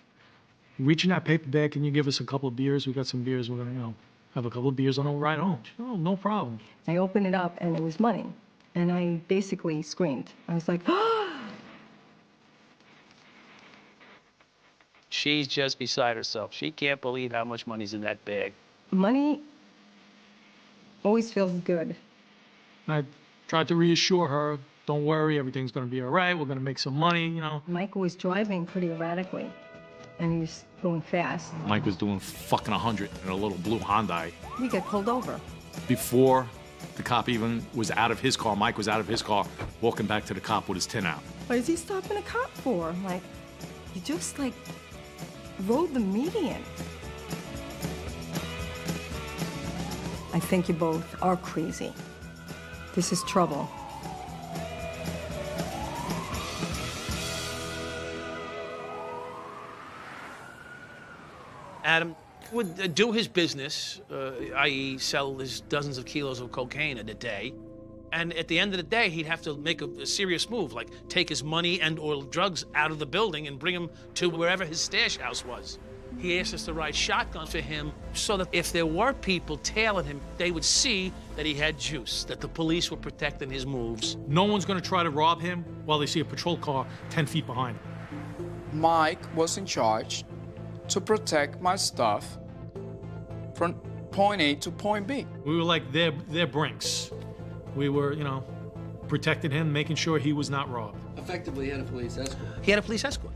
reach in that paper bag, can you give us a couple of beers? We got some beers, we're gonna, have a couple of beers on the ride home. She said, oh, no problem. I opened it up and it was money. And I basically screamed. I was like, ah! She's just beside herself. She can't believe how much money's in that bag. Money always feels good. I tried to reassure her, don't worry, everything's gonna be all right, we're gonna make some money, Michael was driving pretty erratically, and he was going fast. Mike was doing fucking 100 in a little blue Hyundai. We got pulled over. Before the cop even was out of his car, Mike was out of his car, walking back to the cop with his tin out. What is he stopping a cop for? Like, you just, rode the median. I think you both are crazy. This is trouble. Adam would do his business, i.e. sell his dozens of kilos of cocaine in a day. And at the end of the day, he'd have to make a serious move, like take his money and or drugs out of the building and bring them to wherever his stash house was. He asked us to ride shotgun for him so that if there were people tailing him, they would see that he had juice, that the police were protecting his moves. No one's gonna try to rob him while they see a patrol car 10 feet behind him. Mike was in charge to protect my stuff from point A to point B. We were like their Brinks. We were, protecting him, making sure he was not robbed. Effectively, he had a police escort. He had a police escort.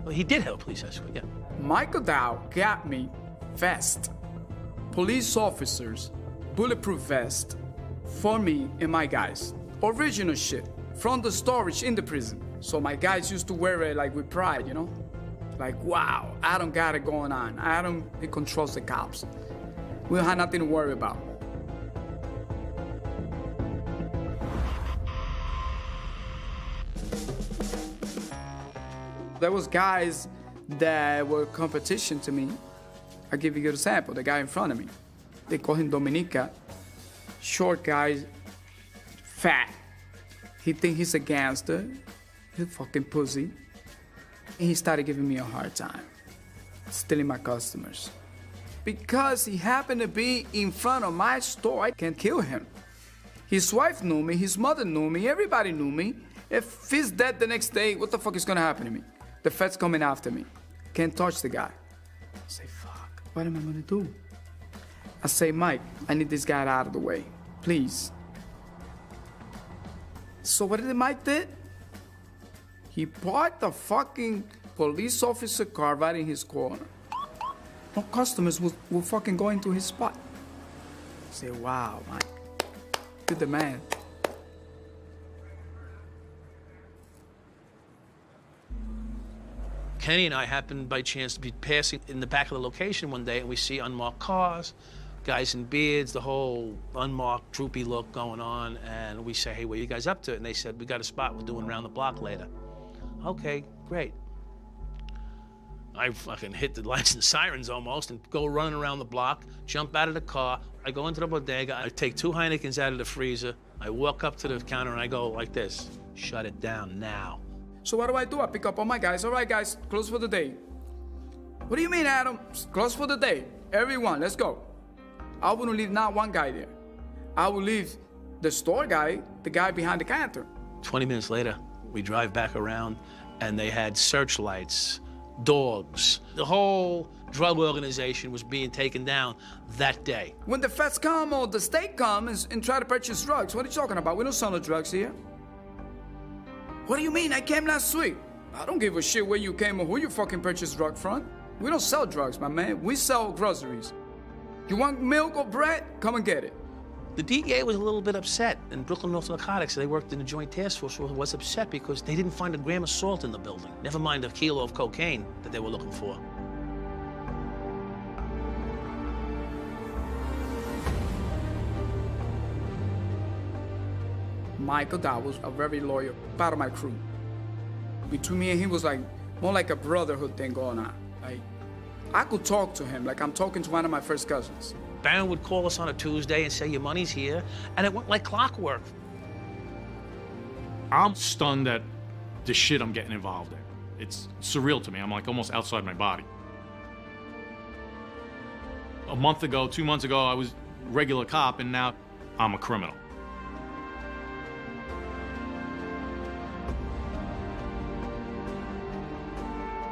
Well, he did have a police escort, yeah. Michael Dow got me vest, police officers, bulletproof vest for me and my guys. Original shit from the storage in the prison. So my guys used to wear it with pride, Like, wow, Adam got it going on. Adam, he controls the cops. We don't have nothing to worry about. There was guys that were competition to me. I'll give you an example, the guy in front of me. They call him Dominica. Short guy, fat. He think he's a gangster. He's a fucking pussy. And he started giving me a hard time, stealing my customers. Because he happened to be in front of my store, I can kill him. His wife knew me, his mother knew me, everybody knew me. If he's dead the next day, what the fuck is gonna happen to me? The feds coming after me. Can't touch the guy. say, fuck, what am I gonna do? I say, Mike, I need this guy out of the way, please. So what did Mike did? He parked the fucking police officer car right in his corner. No customers will fucking go into his spot. I say, wow, Mike, you're the man. Kenny and I happened by chance to be passing in the back of the location one day, and we see unmarked cars, guys in beards, the whole unmarked, droopy look going on, and we say, hey, what are you guys up to? And they said, we got a spot, we're doing around the block later. Okay, great. I fucking hit the lights and sirens almost and go running around the block, jump out of the car, I go into the bodega, I take 2 Heinekens out of the freezer, I walk up to the counter and I go like this, shut it down now. So what do? I pick up all my guys. All right, guys, close for the day. What do you mean, Adam? Close for the day. Everyone, let's go. I wouldn't leave not one guy there. I would leave the store guy, the guy behind the counter. 20 minutes later, we drive back around and they had searchlights, dogs. The whole drug organization was being taken down that day. When the feds come or the state comes and try to purchase drugs, what are you talking about? We don't sell no drugs here. What do you mean? I came last week. I don't give a shit where you came or who you fucking purchased drug from. We don't sell drugs, my man. We sell groceries. You want milk or bread? Come and get it. The DEA was a little bit upset, and Brooklyn North Narcotics, they worked in the Joint Task Force, was upset because they didn't find a gram of salt in the building, never mind a kilo of cocaine that they were looking for. Michael, that was a very loyal part of my crew. Between me and him was like more like a brotherhood thing going on. Like, I could talk to him like I'm talking to one of my first cousins. Baron would call us on a Tuesday and say, your money's here, and it went like clockwork. I'm stunned at the shit I'm getting involved in. It's surreal to me. I'm like almost outside my body. A month ago, 2 months ago, I was a regular cop, and now I'm a criminal.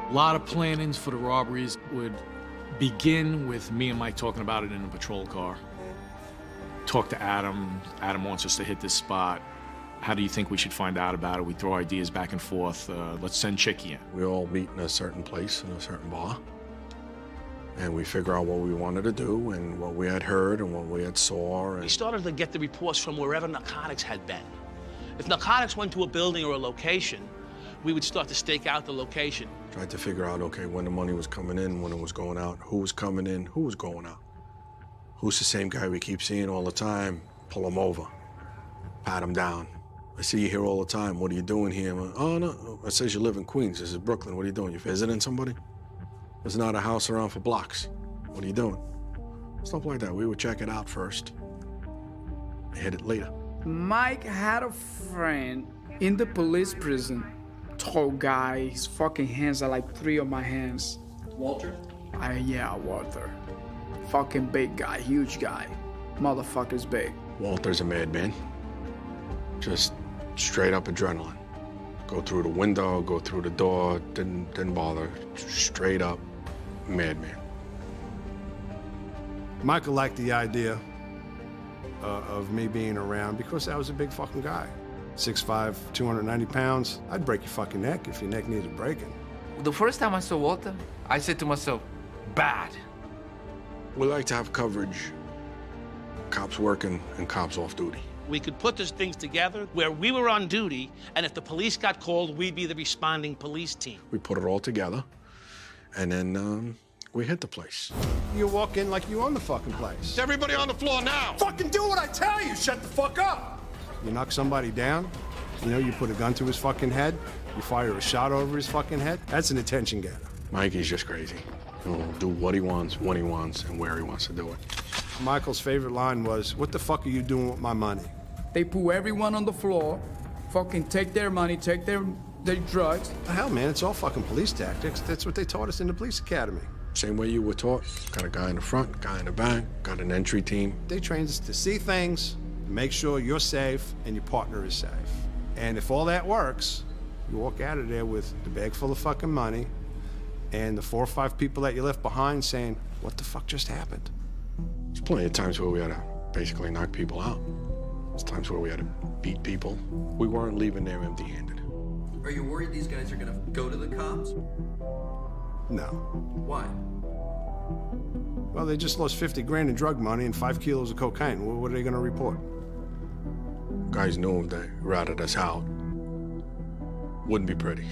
A lot of plannings for the robberies would begin with me and Mike talking about it in a patrol car. Talk to Adam. Adam wants us to hit this spot. How do you think we should find out about it? We throw ideas back and forth. Let's send Chicky in. We all meet in a certain place, in a certain bar. And we figure out what we wanted to do and what we had heard and what we had saw. We started to get the reports from wherever narcotics had been. If narcotics went to a building or a location, we would start to stake out the location. Tried to figure out, okay, when the money was coming in, when it was going out, who was coming in, who was going out. Who's the same guy we keep seeing all the time? Pull him over, pat him down. I see you here all the time. What are you doing here? Oh, no, it says you live in Queens. This is Brooklyn. What are you doing? You visiting somebody? There's not a house around for blocks. What are you doing? Stuff like that. We would check it out first. Hit it later. Mike had a friend in the police prison. Tall guy, his fucking hands are like 3 of my hands. Walter? Yeah, Walter. Fucking big guy, huge guy. Motherfucker's big. Walter's a madman. Just straight up adrenaline. Go through the window, go through the door, didn't bother. Straight up madman. Michael liked the idea of me being around because I was a big fucking guy. 6'5", 290 pounds. I'd break your fucking neck if your neck needed breaking. The first time I saw Walter, I said to myself, bad. We like to have coverage. Cops working and cops off duty. We could put these things together where we were on duty, and if the police got called, we'd be the responding police team. We put it all together, and then we hit the place. You walk in like you own the fucking place. Everybody on the floor now! Fucking do what I tell you! Shut the fuck up! You knock somebody down, you know, you put a gun to his fucking head, you fire a shot over his fucking head, that's an attention getter. Mikey's just crazy. He'll do what he wants, when he wants, and where he wants to do it. Michael's favorite line was, what the fuck are you doing with my money? They put everyone on the floor, fucking take their money, take their drugs. The hell, man, it's all fucking police tactics. That's what they taught us in the police academy. Same way you were taught. Got a guy in the front, guy in the back, got an entry team. They trained us to see things, make sure you're safe and your partner is safe. And if all that works, you walk out of there with the bag full of fucking money and the 4 or 5 people that you left behind saying, what the fuck just happened? There's plenty of times where we had to basically knock people out. There's times where we had to beat people. We weren't leaving there empty-handed. Are you worried these guys are gonna go to the cops? No. Why? Well, they just lost 50 grand in drug money and 5 kilos of cocaine. What are they gonna report? Guys knew if they ratted us out, wouldn't be pretty.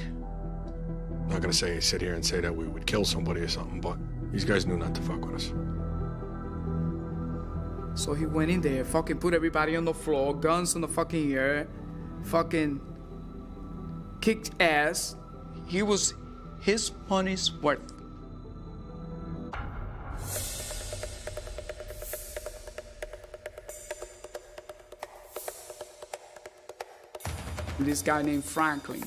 Not gonna sit here and say that we would kill somebody or something, but these guys knew not to fuck with us. So he went in there, fucking put everybody on the floor, guns in the fucking air, fucking kicked ass. He was his money's worth. This guy named Franklin,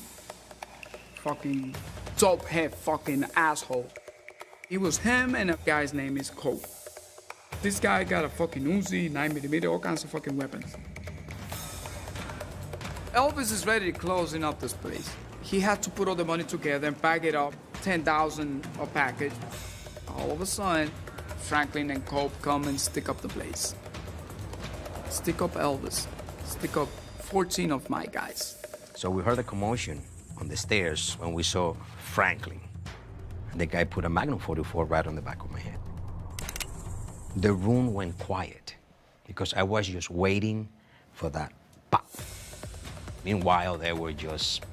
fucking dope head fucking asshole. It was him and a guy's name is Cole. This guy got a fucking Uzi, 9mm, all kinds of fucking weapons. Elvis is ready to closing up this place. He had to put all the money together and bag it up, 10,000 a package. All of a sudden, Franklin and Cope come and stick up the place. Stick up Elvis. Stick up 14 of my guys. So we heard a commotion on the stairs when we saw Franklin. And the guy put a Magnum 44 right on the back of my head. The room went quiet because I was just waiting for that pop. Meanwhile, they were just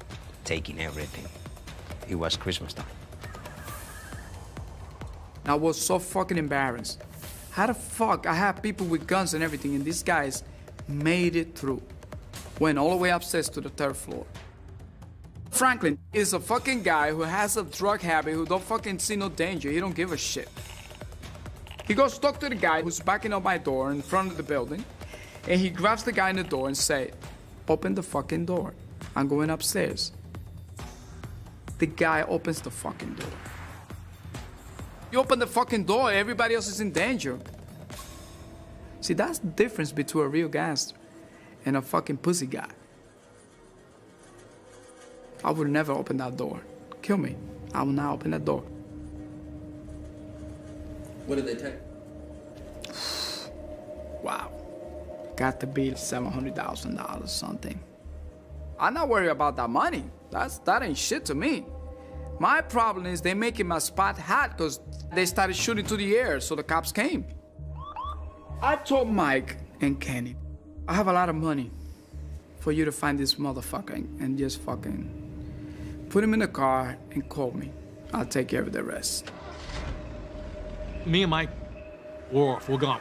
taking everything. It was Christmas time. I was so fucking embarrassed. How the fuck I had people with guns and everything, and these guys made it through. Went all the way upstairs to the 3rd floor. Franklin is a fucking guy who has a drug habit, who don't fucking see no danger. He don't give a shit. He goes to talk to the guy who's backing up my door in front of the building, and he grabs the guy in the door and say, open the fucking door. I'm going upstairs. The guy opens the fucking door. You open the fucking door, everybody else is in danger. See, that's the difference between a real gangster and a fucking pussy guy. I would never open that door. Kill me. I will not open that door. What did they take? Wow. Got to be $700,000 something. I'm not worried about that money. That ain't shit to me. My problem is they making my spot hot because they started shooting to the air, so the cops came. I told Mike and Kenny, I have a lot of money for you to find this motherfucker and just fucking put him in the car and call me. I'll take care of the rest. Me and Mike, we're off. We're gone.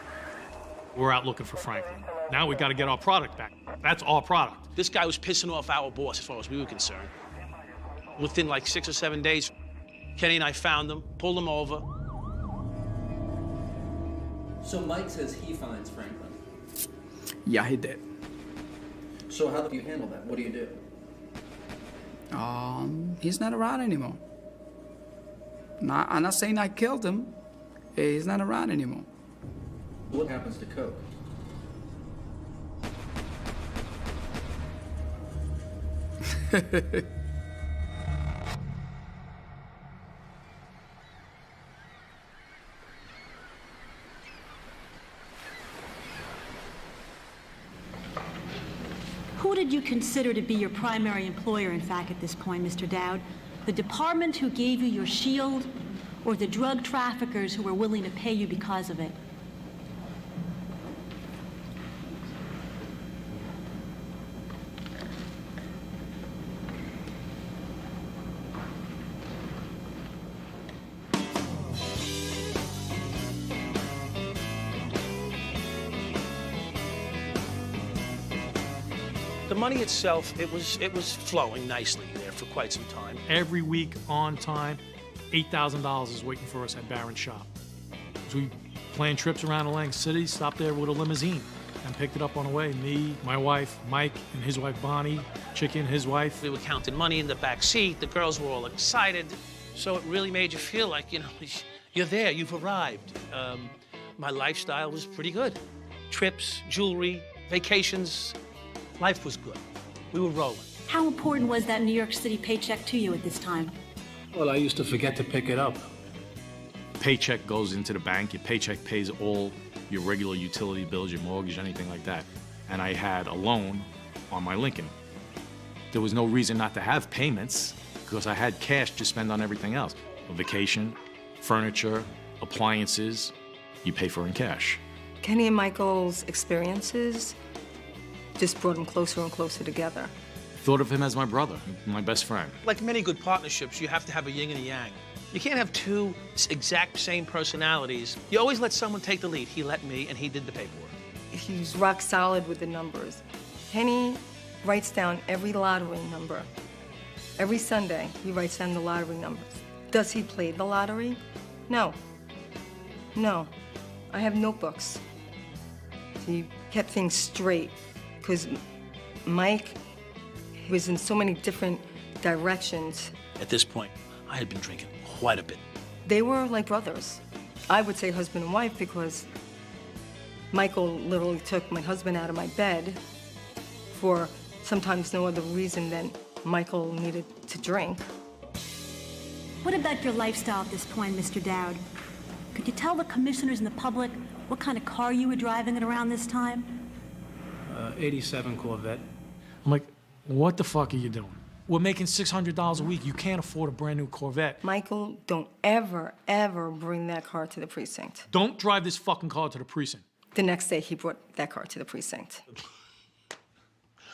We're out looking for Franklin. Now we got to get our product back. That's our product. This guy was pissing off our boss as far as we were concerned. Within like 6 or 7 days, Kenny and I found him, pulled him over. So Mike says he finds Franklin. Yeah, he did. So how do you handle that? What do you do? He's not around anymore. I'm not saying I killed him. He's not around anymore. What happens to Coke? Who did you consider to be your primary employer, in fact, at this point, Mr. Dowd? The department who gave you your shield, or the drug traffickers who were willing to pay you because of it? The money itself, it was flowing nicely there for quite some time. Every week, on time, $8,000 is waiting for us at Barron's shop. So we planned trips around Atlantic City, stopped there with a limousine, and picked it up on the way. Me, my wife, Mike, and his wife Bonnie, Chicken, his wife. We were counting money in the back seat. The girls were all excited. So it really made you feel like, you know, you're there, you've arrived. My lifestyle was pretty good. Trips, jewelry, vacations. Life was good. We were rolling. How important was that New York City paycheck to you at this time? Well, I used to forget to pick it up. Paycheck goes into the bank. Your paycheck pays all your regular utility bills, your mortgage, anything like that. And I had a loan on my Lincoln. There was no reason not to have payments because I had cash to spend on everything else. A vacation, furniture, appliances, you pay for in cash. Kenny and Michael's experiences just brought them closer and closer together. Thought of him as my brother, my best friend. Like many good partnerships, you have to have a yin and a yang. You can't have two exact same personalities. You always let someone take the lead. He let me, and he did the paperwork. He's rock solid with the numbers. Kenny writes down every lottery number. Every Sunday, he writes down the lottery numbers. Does he play the lottery? No. No. I have notebooks. He kept things straight, because Mike was in so many different directions. At this point, I had been drinking quite a bit. They were like brothers. I would say husband and wife because Michael literally took my husband out of my bed for sometimes no other reason than Michael needed to drink. What about your lifestyle at this point, Mr. Dowd? Could you tell the commissioners and the public what kind of car you were driving at around this time? 87 Corvette. I'm like, what the fuck are you doing? We're making $600 a week. You can't afford a brand new Corvette. Michael, don't ever, ever bring that car to the precinct. Don't drive this fucking car to the precinct. The next day, he brought that car to the precinct.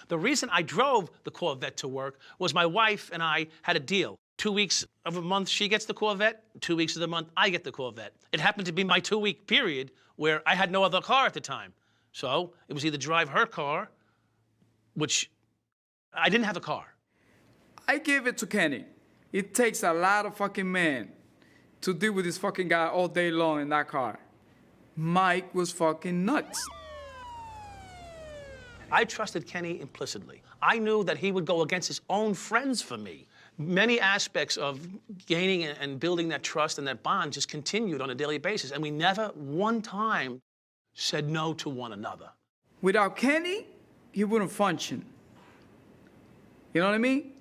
The reason I drove the Corvette to work was my wife and I had a deal. 2 weeks of a month, she gets the Corvette. 2 weeks of the month, I get the Corvette. It happened to be my 2-week period where I had no other car at the time. So it was either drive her car, which I didn't have a car. I give it to Kenny. It takes a lot of fucking men to deal with this fucking guy all day long in that car. Mike was fucking nuts. I trusted Kenny implicitly. I knew that he would go against his own friends for me. Many aspects of gaining and building that trust and that bond just continued on a daily basis, and we never one time said no to one another. Without Kenny, he wouldn't function. You know what I mean?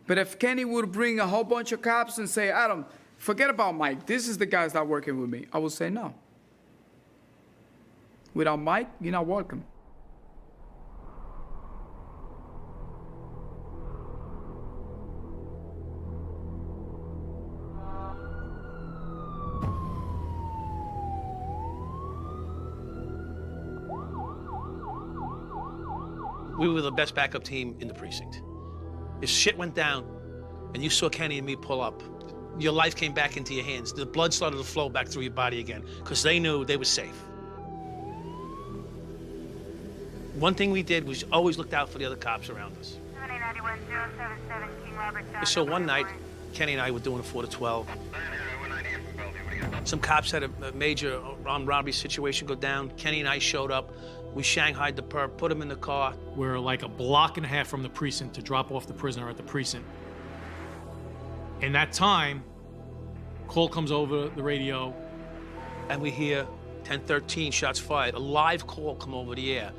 But if Kenny would bring a whole bunch of cops and say, Adam, forget about Mike, this is the guys that are working with me, I would say no. Without Mike, you're not welcome. We were the best backup team in the precinct. If shit went down and you saw Kenny and me pull up, your life came back into your hands. The blood started to flow back through your body again because they knew they were safe. One thing we did was always looked out for the other cops around us. So one night, Kenny and I were doing a 4 to 12. Some cops had a major armed robbery situation go down. Kenny and I showed up. We shanghaied the perp, put him in the car. We're like a block and a half from the precinct to drop off the prisoner at the precinct. In that time, call comes over the radio. And we hear 1013 shots fired. A live call come over the air.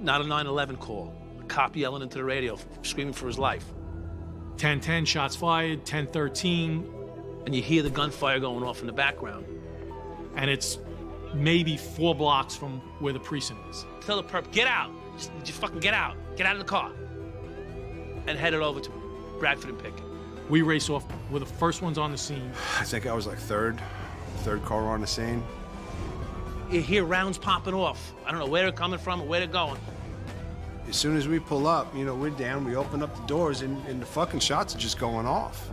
Not a 911 call. A cop yelling into the radio, screaming for his life. 1010 shots fired, 1013. And you hear the gunfire going off in the background. And it's maybe 4 blocks from where the precinct is. Tell the perp, get out. Just fucking get out. Get out of the car. And headed over to Bradford and Pickett. We race off. We're the first ones on the scene. I think I was like third car on the scene. You hear rounds popping off. I don't know where they're coming from or where they're going. As soon as we pull up, you know, we're down, we open up the doors, and the fucking shots are just going off.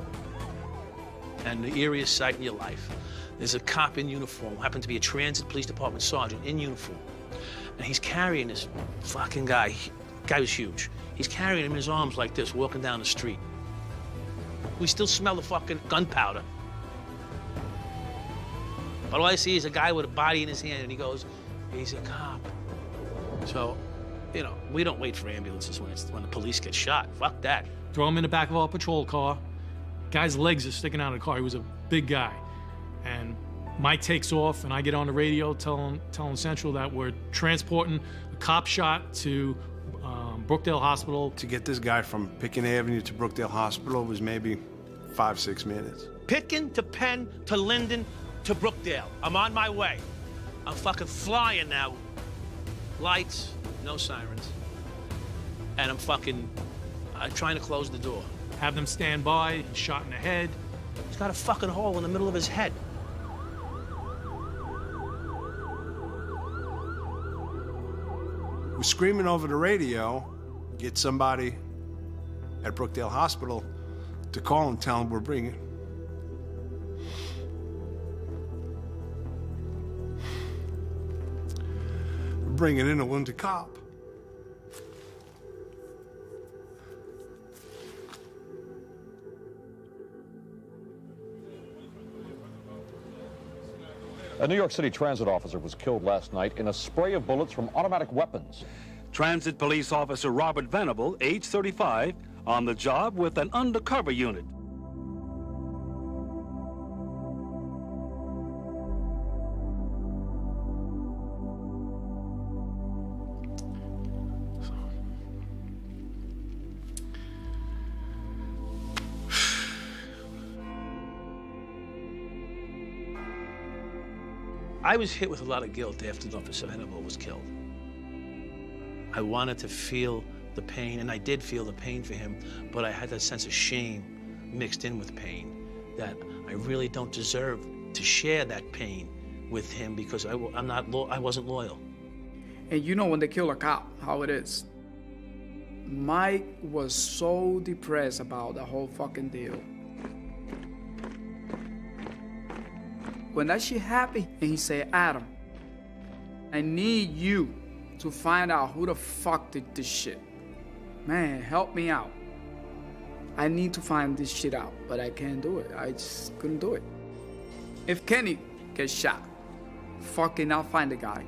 And the eeriest sight in your life. There's a cop in uniform, who happened to be a transit police department sergeant in uniform. And he's carrying this fucking guy. Guy was huge. He's carrying him in his arms like this, walking down the street. We still smell the fucking gunpowder. But all I see is a guy with a body in his hand, and he goes, he's a cop. So, you know, we don't wait for ambulances when the police get shot. Fuck that. Throw him in the back of our patrol car. Guy's legs are sticking out of the car. He was a big guy. And Mike takes off, and I get on the radio telling Central that we're transporting a cop shot to Brookdale Hospital. To get this guy from Pickett Avenue to Brookdale Hospital was maybe 5-6 minutes. Pitkin to Penn to Linden to Brookdale. I'm on my way. I'm fucking flying now. Lights, no sirens. And I'm trying to close the door. Have them stand by, shot in the head. He's got a fucking hole in the middle of his head. We're screaming over the radio, get somebody at Brookdale Hospital to call and tell them we're bringing in a wounded cop. A New York City transit officer was killed last night in a spray of bullets from automatic weapons. Transit police officer Robert Venable, age 35, on the job with an undercover unit. I was hit with a lot of guilt after Officer Venable was killed. I wanted to feel the pain, and I did feel the pain for him, but I had that sense of shame mixed in with pain, that I really don't deserve to share that pain with him because I wasn't loyal. And you know when they kill a cop, how it is. Mike was so depressed about the whole fucking deal. When that shit happened, and he said, Adam, I need you to find out who the fuck did this shit. Man, help me out. I need to find this shit out, but I can't do it. I just couldn't do it. If Kenny gets shot, fucking I'll find the guy.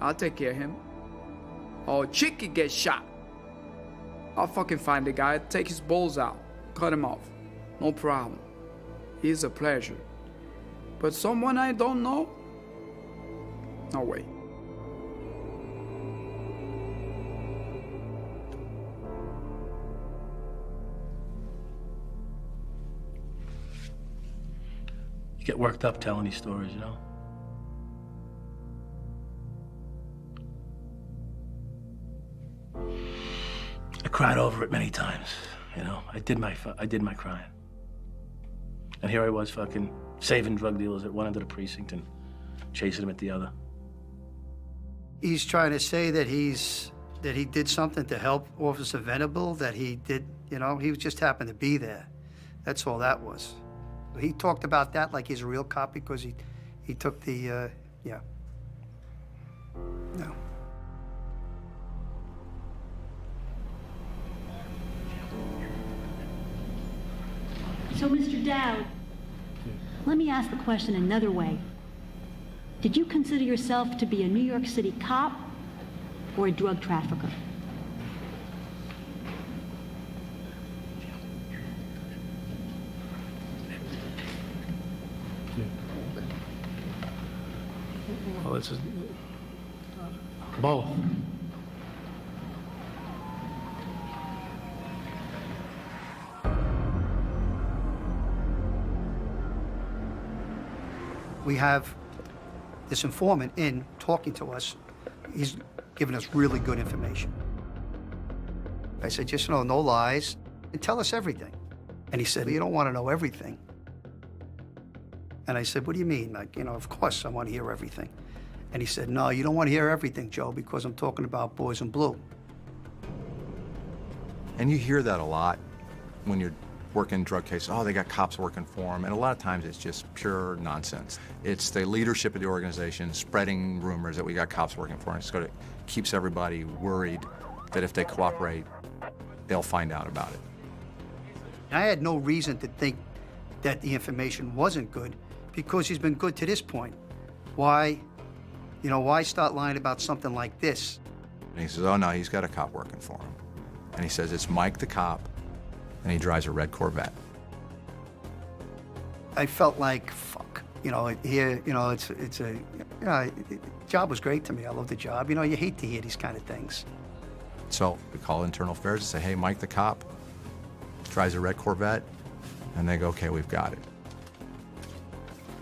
I'll take care of him. Or Chicky gets shot, I'll fucking find the guy, take his balls out, cut him off. No problem. He's a pleasure. But someone I don't know? No way. You get worked up telling these stories, you know? I cried over it many times, you know? I did my crying. And here I was fucking saving drug dealers at one end of the precinct and chasing them at the other. He's trying to say that he did something to help Officer Venable, that he did, you know, he just happened to be there. That's all that was. He talked about that like he's a real cop because he took the, yeah. No. So, Mr. Dowd, let me ask the question another way. Did you consider yourself to be a New York City cop or a drug trafficker? Well, it's both. We have this informant in talking to us. He's giving us really good information. I said, just, you know, no lies, and tell us everything. And he said, you don't want to know everything. And I said, what do you mean? Like, you know, of course I want to hear everything. And he said, no, you don't want to hear everything, Joe, because I'm talking about Boys in Blue. And you hear that a lot when you're working drug cases. Oh, they got cops working for them. And a lot of times it's just pure nonsense. It's the leadership of the organization spreading rumors that we got cops working for them. It keeps everybody worried that if they cooperate, they'll find out about it. I had no reason to think that the information wasn't good because he's been good to this point. Why, you know, why start lying about something like this? And he says, oh no, he's got a cop working for him. And he says, it's Mike the cop, and he drives a red Corvette. I felt like, fuck, you know, here, you know, it's a, you know, the job was great to me. I love the job. You know, you hate to hear these kind of things. So we call internal affairs and say, hey, Mike the cop drives a red Corvette. And they go, okay, we've got it.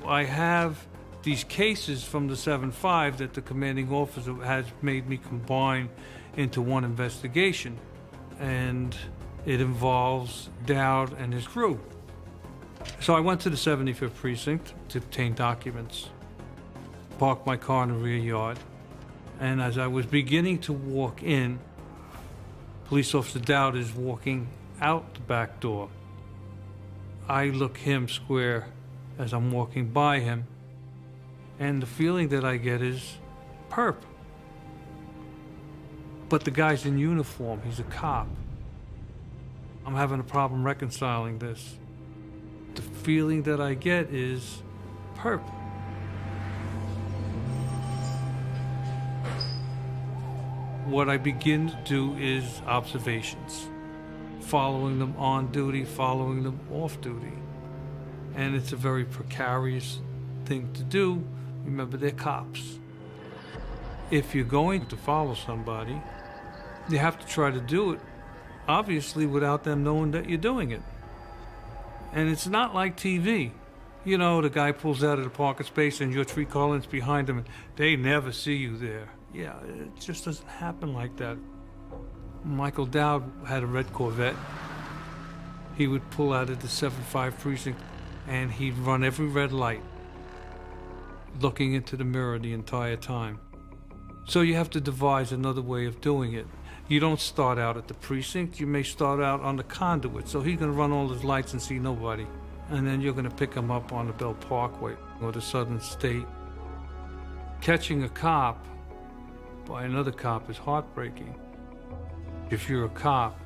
I have these cases from the 7-5 that the commanding officer has made me combine into one investigation. And it involves Dowd and his crew. So I went to the 75th precinct to obtain documents, parked my car in the rear yard, and as I was beginning to walk in, Police Officer Dowd is walking out the back door. I look him square as I'm walking by him, and the feeling that I get is perp. But the guy's in uniform, he's a cop. I'm having a problem reconciling this. The feeling that I get is perp. What I begin to do is observations, following them on duty, following them off duty. And it's a very precarious thing to do. Remember, they're cops. If you're going to follow somebody, you have to try to do it, obviously, without them knowing that you're doing it. And it's not like TV. You know, the guy pulls out of the parking space and you're 3 car lengths behind him and they never see you there. Yeah, it just doesn't happen like that. Michael Dowd had a red Corvette. He would pull out of the 7-5 precinct and he'd run every red light, looking into the mirror the entire time. So you have to devise another way of doing it. You don't start out at the precinct, you may start out on the conduit. So he's gonna run all his lights and see nobody. And then you're gonna pick him up on the Bell Parkway or the Southern State. Catching a cop by another cop is heartbreaking. If you're a cop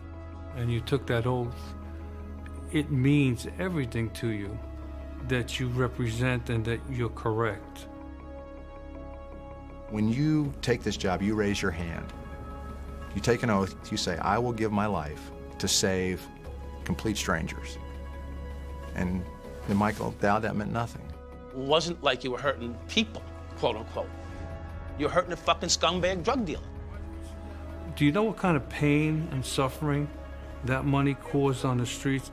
and you took that oath, it means everything to you that you represent and that you're correct. When you take this job, you raise your hand. You take an oath, you say, I will give my life to save complete strangers. And to Michael Dowd, that meant nothing. It wasn't like you were hurting people, quote unquote. You're hurting a fucking scumbag drug dealer. Do you know what kind of pain and suffering that money caused on the streets?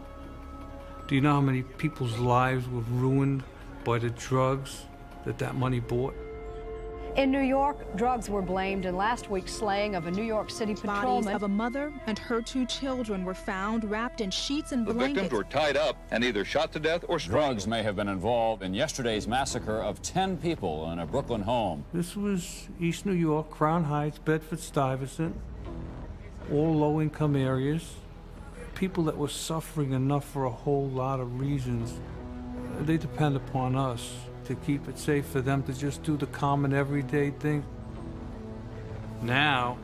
Do you know how many people's lives were ruined by the drugs that money bought? In New York, drugs were blamed in last week's slaying of a New York City patrolman. Bodies of a mother and her 2 children were found wrapped in sheets and The blankets. victims were tied up and either shot to death or strangled. Drugs may have been involved in yesterday's massacre of 10 people in a Brooklyn home. This was East New York, Crown Heights, Bedford-Stuyvesant, all low-income areas. People that were suffering enough for a whole lot of reasons. They depend upon us to keep it safe for them to just do the common everyday thing. Now,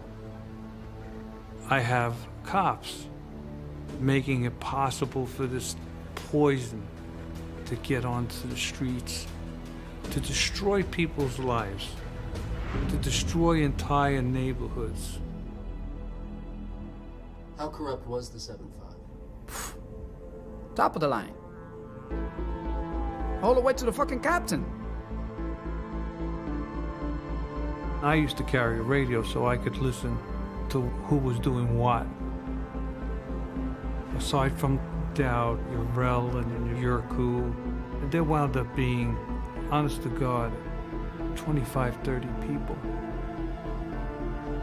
I have cops making it possible for this poison to get onto the streets, to destroy people's lives, to destroy entire neighborhoods. How corrupt was the 7-5? Top of the line. All the way to the fucking captain. I used to carry a radio so I could listen to who was doing what. Aside from Dowd, Urel, and Yurku, there wound up being, honest to God, 25, 30 people.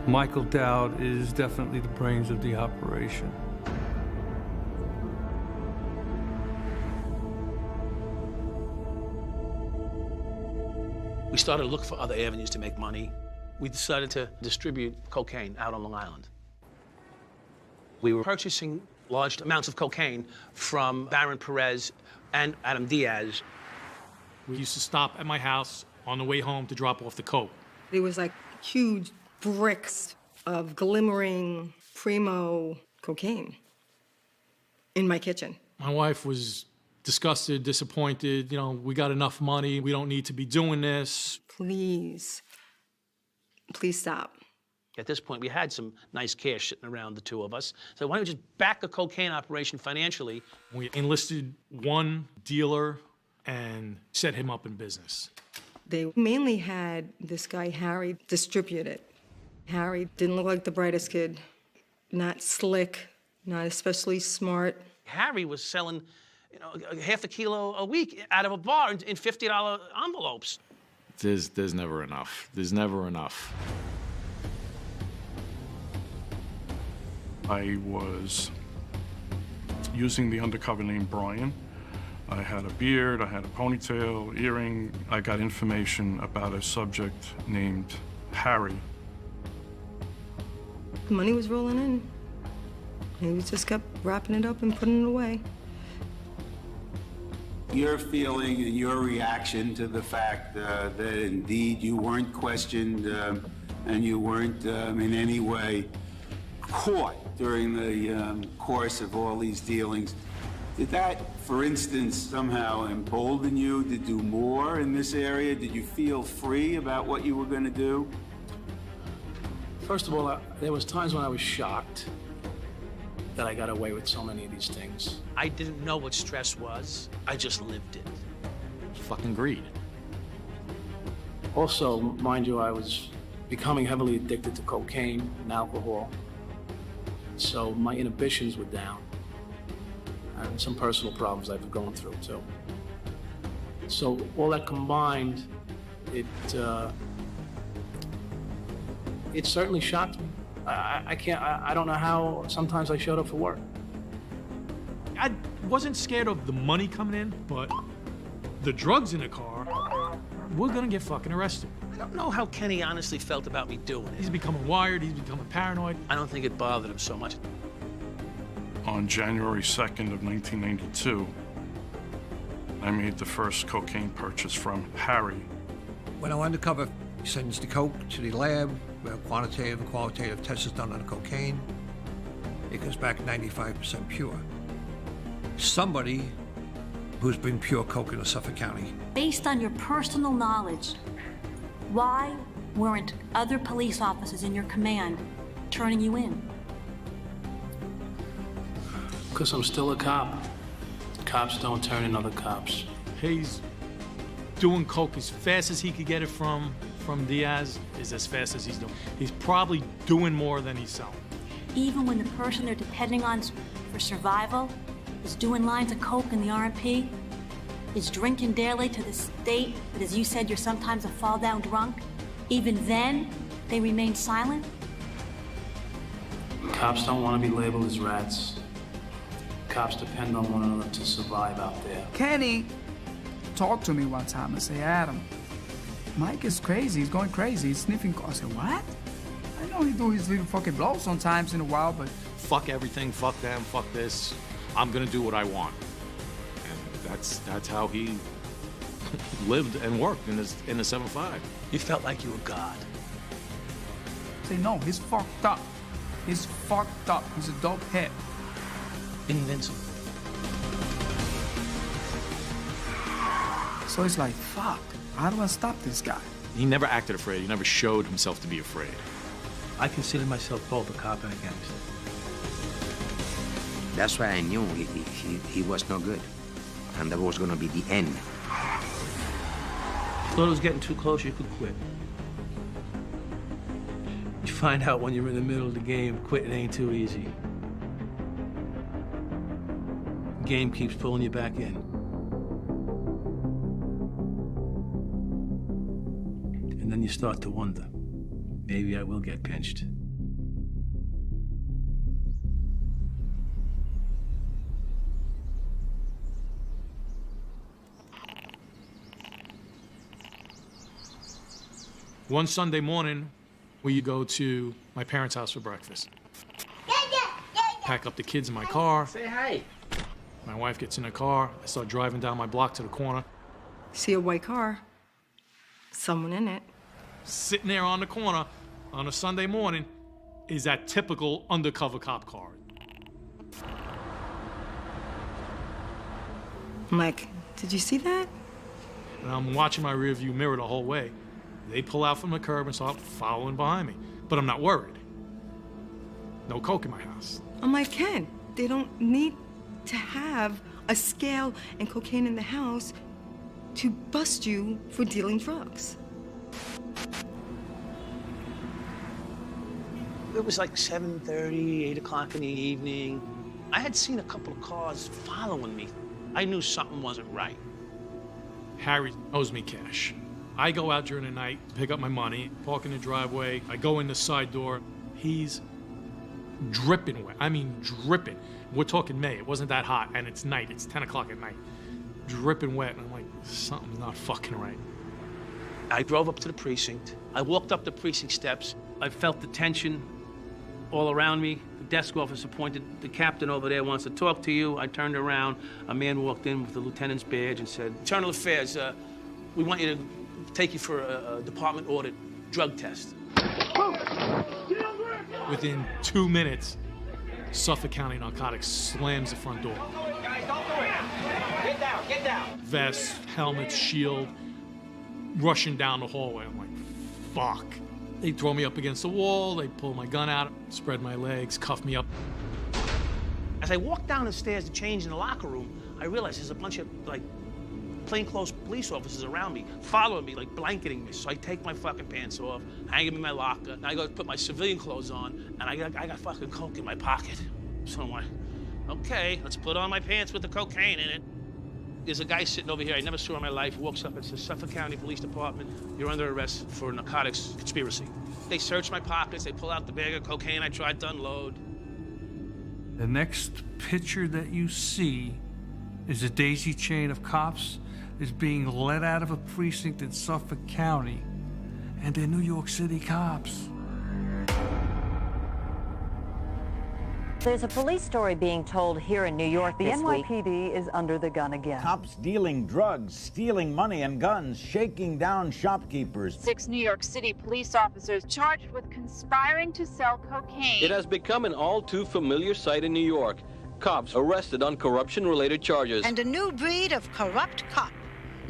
Michael Dowd is definitely the brains of the operation. We started to look for other avenues to make money. We decided to distribute cocaine out on Long Island. We were purchasing large amounts of cocaine from Baron Perez and Adam Diaz. We used to stop at my house on the way home to drop off the coke. It was like huge bricks of glimmering primo cocaine in my kitchen. My wife was disgusted, disappointed. You know, we got enough money. We don't need to be doing this. Please stop. At this point, we had some nice cash sitting around the 2 of us. So why don't we just back a cocaine operation financially? We enlisted one dealer and set him up in business. They mainly had this guy, Harry, distribute it. Harry didn't look like the brightest kid, not slick, not especially smart. Harry was selling you know, half a kilo a week out of a bar in $50 envelopes. There's never enough. There's never enough. I was using the undercover name Brian. I had a beard, I had a ponytail, earring. I got information about a subject named Harry. The money was rolling in. He just kept wrapping it up and putting it away. Your feeling and your reaction to the fact that indeed you weren't questioned and you weren't in any way caught during the course of all these dealings, did that, for instance, somehow embolden you to do more in this area? Did you feel free about what you were going to do? First of all, there was times when I was shocked that I got away with so many of these things. I didn't know what stress was. I just lived it. Fucking greed. Also, mind you, I was becoming heavily addicted to cocaine and alcohol. So my inhibitions were down. And some personal problems I've been going through, too. So all that combined, it certainly shocked me. I don't know how sometimes I showed up for work. I wasn't scared of the money coming in, but the drugs in the car, we're gonna get fucking arrested. I don't know how Kenny honestly felt about me doing it. He's becoming wired, he's becoming paranoid. I don't think it bothered him so much. On January 2nd of 1992, I made the first cocaine purchase from Harry. When I went undercover, he sends the coke to the lab, where quantitative and qualitative tests is done on the cocaine. It comes back 95% pure. Somebody who's been pure coke in Suffolk County. Based on your personal knowledge, why weren't other police officers in your command turning you in? Because I'm still a cop. Cops don't turn in other cops. He's doing coke as fast as he could get it from Diaz is as fast as he's doing. He's probably doing more than he's selling. Even when the person they're depending on for survival is doing lines of coke in the RMP, is drinking daily to the state that, as you said, you're sometimes a fall-down drunk, even then, they remain silent? Cops don't want to be labeled as rats. Cops depend on one another to survive out there. Kenny talked to me one time and said, Adam, Mike is crazy. He's going crazy. He's sniffing. I said, what? I know he do his little fucking blow sometimes in a while, but... Fuck everything, fuck them, fuck this. I'm gonna do what I want. And that's how he lived and worked in the 7-5. You felt like you were God. Say, no, he's fucked up. He's fucked up. He's a dope head. Invincible. So it's like, fuck, how do I stop this guy? He never acted afraid. He never showed himself to be afraid. I consider myself both a cop and a gangster. That's why I knew he was no good. And that was going to be the end. Thought it was getting too close, you could quit. You find out when you're in the middle of the game, quitting ain't too easy. The game keeps pulling you back in. And then you start to wonder, maybe I will get pinched. One Sunday morning, we go to my parents' house for breakfast. Pack up the kids in my car. Say hi. My wife gets in the car. I start driving down my block to the corner. See a white car, someone in it. Sitting there on the corner on a Sunday morning is that typical undercover cop car. I'm like, did you see that? And I'm watching my rearview mirror the whole way. They pull out from the curb and start following behind me. But I'm not worried. No coke in my house. I'm like, Ken, they don't need to have a scale and cocaine in the house to bust you for dealing drugs. It was like 7:30, 8 o'clock in the evening. I had seen a couple of cars following me. I knew something wasn't right. Harry owes me cash. I go out during the night, pick up my money, park in the driveway. I go in the side door. He's dripping wet. I mean, dripping. We're talking May. It wasn't that hot, and it's night. It's 10 o'clock at night. Dripping wet, and I'm like, something's not fucking right. I drove up to the precinct. I walked up the precinct steps. I felt the tension all around me. The desk officer pointed, the captain over there wants to talk to you. I turned around. A man walked in with the lieutenant's badge and said, Internal Affairs, we want you to take you for a department audit drug test. Within 2 minutes, Suffolk County Narcotics slams the front door. Guys, don't do it. Get down, get down. Vest, helmet, shield, rushing down the hallway. I'm like, fuck. They throw me up against the wall, they pull my gun out, spread my legs, cuff me up. As I walked down the stairs to change in the locker room, I realized there's a bunch of, like, plainclothes police officers around me, following me, like blanketing me. So I take my fucking pants off, hang them in my locker, and I go put my civilian clothes on, and I got fucking coke in my pocket. So I'm like, okay, let's put on my pants with the cocaine in it. There's a guy sitting over here I never saw in my life, walks up and says, Suffolk County Police Department, you're under arrest for narcotics conspiracy. They search my pockets, they pull out the bag of cocaine I tried to unload. The next picture that you see is a daisy chain of cops is being let out of a precinct in Suffolk County, and they're New York City cops. There's a police story being told here in New York this week. The NYPD is under the gun again. Cops dealing drugs, stealing money and guns, shaking down shopkeepers. 6 New York City police officers charged with conspiring to sell cocaine. It has become an all too familiar sight in New York. Cops arrested on corruption-related charges. And a new breed of corrupt cop.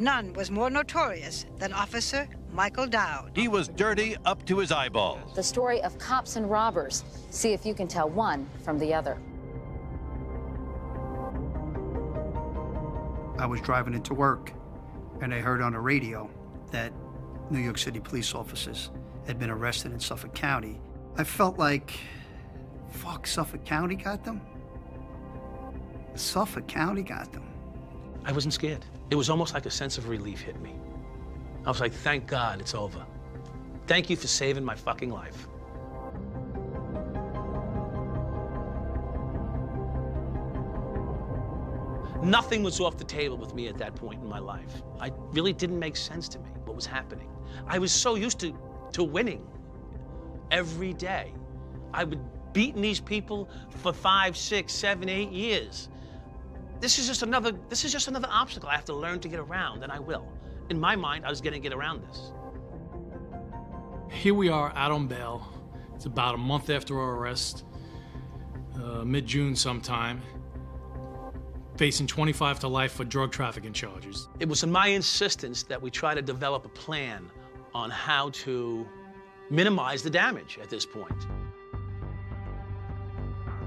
None was more notorious than Officer Michael Dowd. He was dirty up to his eyeballs. The story of cops and robbers. See if you can tell one from the other. I was driving into work, and I heard on the radio that New York City police officers had been arrested in Suffolk County. I felt like, fuck, Suffolk County got them? Suffolk County got them. I wasn't scared. It was almost like a sense of relief hit me. I was like, thank God it's over. Thank you for saving my fucking life. Nothing was off the table with me at that point in my life. It really didn't make sense to me what was happening. I was so used to winning every day. I would beating these people for 5, 6, 7, 8 years. This is just another obstacle I have to learn to get around, and I will. In my mind, I was going to get around this. Here we are out on bail. It's about a month after our arrest, mid-June sometime, facing 25 to life for drug trafficking charges. It was in my insistence that we try to develop a plan on how to minimize the damage at this point.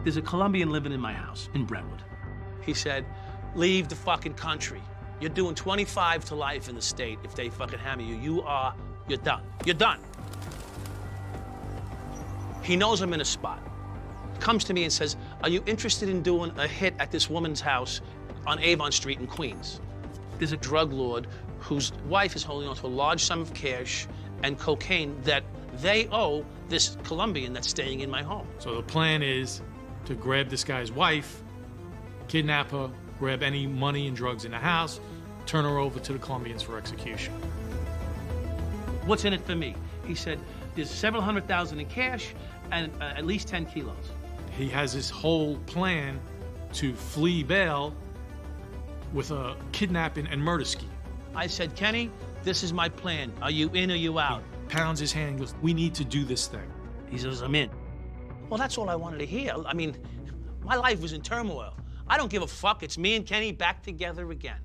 There's a Colombian living in my house in Brentwood. He said, leave the fucking country. You're doing 25 to life in the state if they fucking hammer you. You're done. You're done. He knows I'm in a spot. Comes to me and says, are you interested in doing a hit at this woman's house on Avon Street in Queens? There's a drug lord whose wife is holding on to a large sum of cash and cocaine that they owe this Colombian that's staying in my home. So the plan is to grab this guy's wife, kidnap her, grab any money and drugs in the house, turn her over to the Colombians for execution. What's in it for me? He said, there's several $100,000 in cash and at least 10 kilos. He has this whole plan to flee bail with a kidnapping and murder scheme. I said, Kenny, this is my plan. Are you in or you out? He pounds his hand and goes, we need to do this thing. He says, I'm in. Well, that's all I wanted to hear. I mean, my life was in turmoil. I don't give a fuck. It's me and Kenny back together again.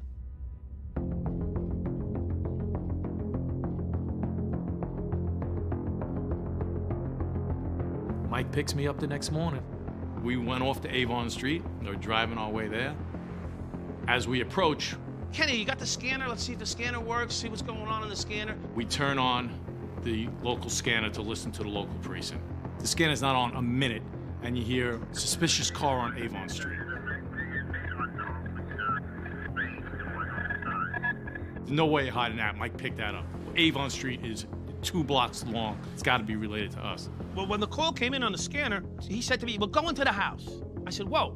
Mike picks me up the next morning. We went off to Avon Street. They're driving our way there. As we approach, Kenny, you got the scanner? Let's see if the scanner works, see what's going on in the scanner. We turn on the local scanner to listen to the local precinct. The scanner's not on a minute, and you hear suspicious car on Avon Street. There's no way of hiding that. Mike picked that up. Avon Street is 2 blocks long. It's got to be related to us. Well, when the call came in on the scanner, he said to me, we're going to the house. I said, whoa,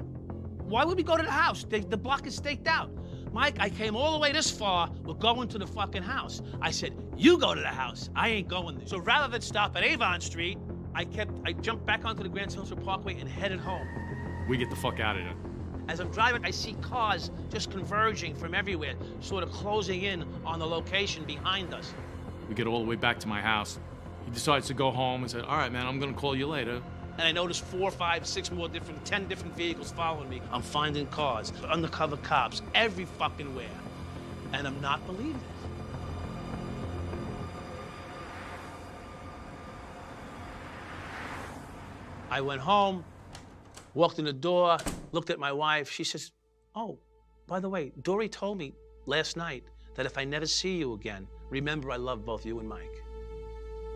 why would we go to the house? The block is staked out. Mike, I came all the way this far, we're going to the fucking house. I said, you go to the house, I ain't going there. So rather than stop at Avon Street, I jumped back onto the Grand Central Parkway and headed home. We get the fuck out of there. As I'm driving, I see cars just converging from everywhere, sort of closing in on the location behind us. We get all the way back to my house. He decides to go home and said, all right, man, I'm gonna call you later. And I noticed 4, 5, 6 more 10 different vehicles following me. I'm finding cars, undercover cops, every fucking where. And I'm not believing it. I went home, walked in the door, looked at my wife. She says, oh, by the way, Dory told me last night that if I never see you again, remember I love both you and Mike.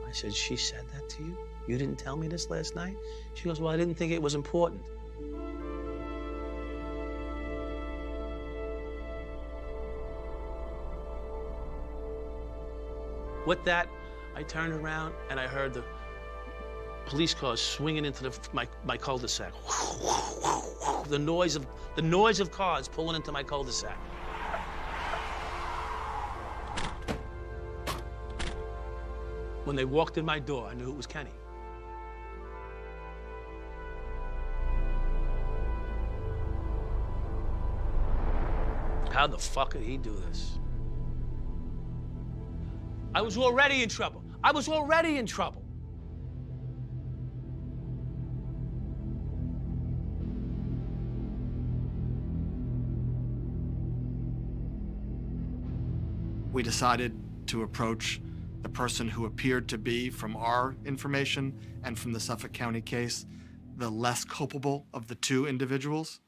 I said, she said that to you? You didn't tell me this last night? She goes, well, I didn't think it was important. With that, I turned around and I heard the police cars swinging into my cul-de-sac. The noise of cars pulling into my cul-de-sac. When they walked in my door, I knew it was Kenny. How the fuck did he do this? I was already in trouble. I was already in trouble. We decided to approach the person who appeared to be, from our information and from the Suffolk County case, the less culpable of the 2 individuals.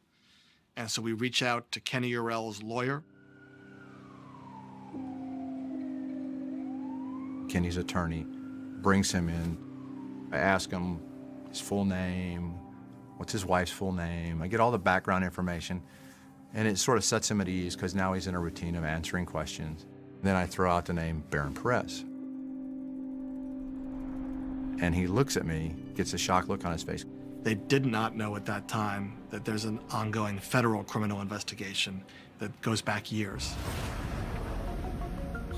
And so we reach out to Kenny Urell's lawyer. Kenny's attorney brings him in. I ask him his full name, what's his wife's full name. I get all the background information, and it sort of sets him at ease because now he's in a routine of answering questions. Then I throw out the name Baron Perez. And he looks at me, gets a shocked look on his face. They did not know at that time that there's an ongoing federal criminal investigation that goes back years.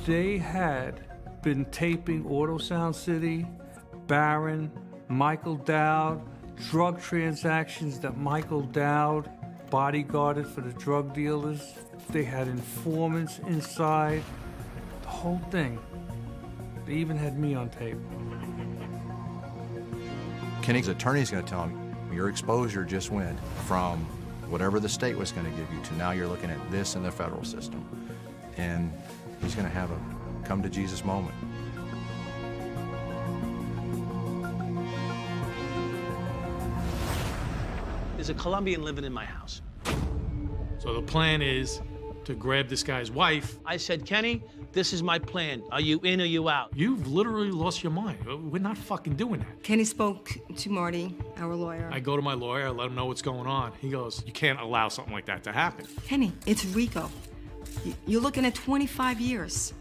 They had been taping Auto Sound City, Barron, Michael Dowd, drug transactions that Michael Dowd bodyguarded for the drug dealers. They had informants inside, the whole thing. They even had me on tape. Kenny's attorney's going to tell him, your exposure just went from whatever the state was going to give you to now you're looking at this in the federal system. And he's going to have a come to Jesus moment. There's a Colombian living in my house. So the plan is to grab this guy's wife. I said, Kenny, this is my plan. Are you in or you out? You've literally lost your mind. We're not fucking doing that. Kenny spoke to Marty, our lawyer. I go to my lawyer, I let him know what's going on. He goes, you can't allow something like that to happen. Kenny, it's Rico. You're looking at 25 years.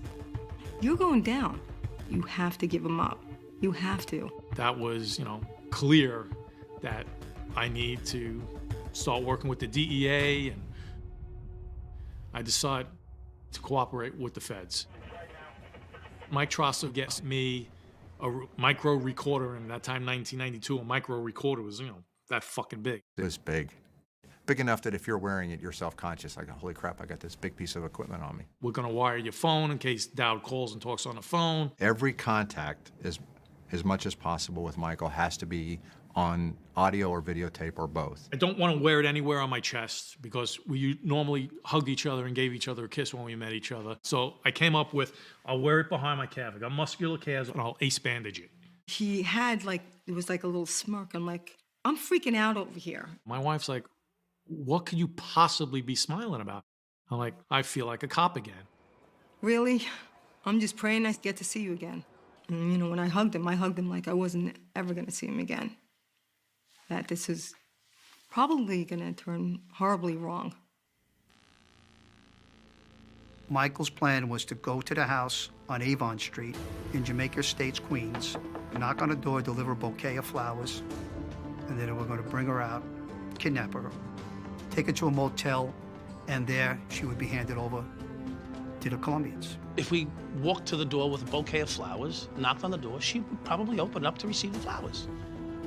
You're going down. You have to give him up. You have to. That was, clear that I need to start working with the DEA, and I decide to cooperate with the feds. Mike Trosso gets me a micro recorder, and at that time, 1992, a micro recorder was, that fucking big. It was big. Big enough that if you're wearing it, you're self-conscious. Like, holy crap, I got this big piece of equipment on me. We're gonna wire your phone in case Dowd calls and talks on the phone. Every contact, as much as possible with Michael, has to be on audio or videotape or both. I don't want to wear it anywhere on my chest because we normally hugged each other and gave each other a kiss when we met each other. So I came up with, I'll wear it behind my calf. I got muscular calves, and I'll ace bandage it. He had it was like a little smirk. I'm like, I'm freaking out over here. My wife's like, what could you possibly be smiling about? I'm like, I feel like a cop again. Really? I'm just praying I get to see you again. And, when I hugged him like I wasn't ever going to see him again. That this is probably going to turn horribly wrong. Michael's plan was to go to the house on Avon Street in Jamaica Estates, Queens, knock on the door, deliver a bouquet of flowers, and then they were going to bring her out, kidnap her, take her to a motel, and there she would be handed over to the Colombians. If we walked to the door with a bouquet of flowers, knocked on the door, she would probably open up to receive the flowers.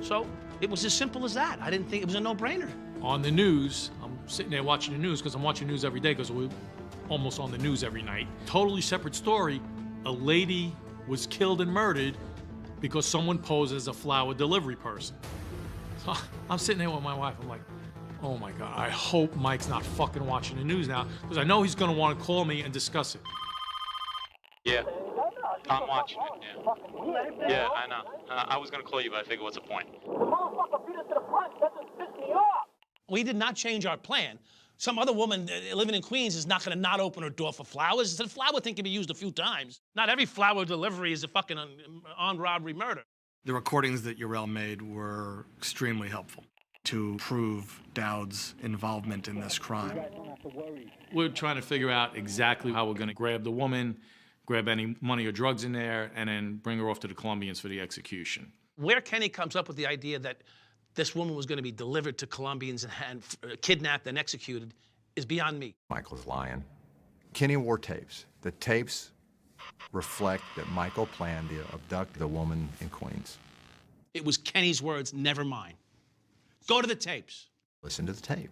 So it was as simple as that. I didn't think it was a no-brainer. On the news, I'm sitting there watching the news because I'm watching news every day because we're almost on the news every night. Totally separate story. A lady was killed and murdered because someone posed as a flower delivery person. So I'm sitting there with my wife. I'm like, oh my God, I hope Mike's not fucking watching the news now because I know he's going to want to call me and discuss it. Yeah, I'm watching it, yeah. Yeah, I know. I was going to call you, but I figured what's the point? The motherfucker beat us to the punch. That just pissed me off. We did not change our plan. Some other woman living in Queens is not going to not open her door for flowers. The flower thing can be used a few times. Not every flower delivery is a fucking armed robbery murder. The recordings that Urel made were extremely helpful to prove Dowd's involvement in this crime. We're trying to figure out exactly how we're going to grab the woman, grab any money or drugs in there, and then bring her off to the Colombians for the execution. Where Kenny comes up with the idea that this woman was going to be delivered to Colombians and kidnapped and executed is beyond me. Michael's lying. Kenny wore tapes. The tapes reflect that Michael planned to abduct the woman in Queens. It was Kenny's words, never mine. Go to the tapes. Listen to the tape.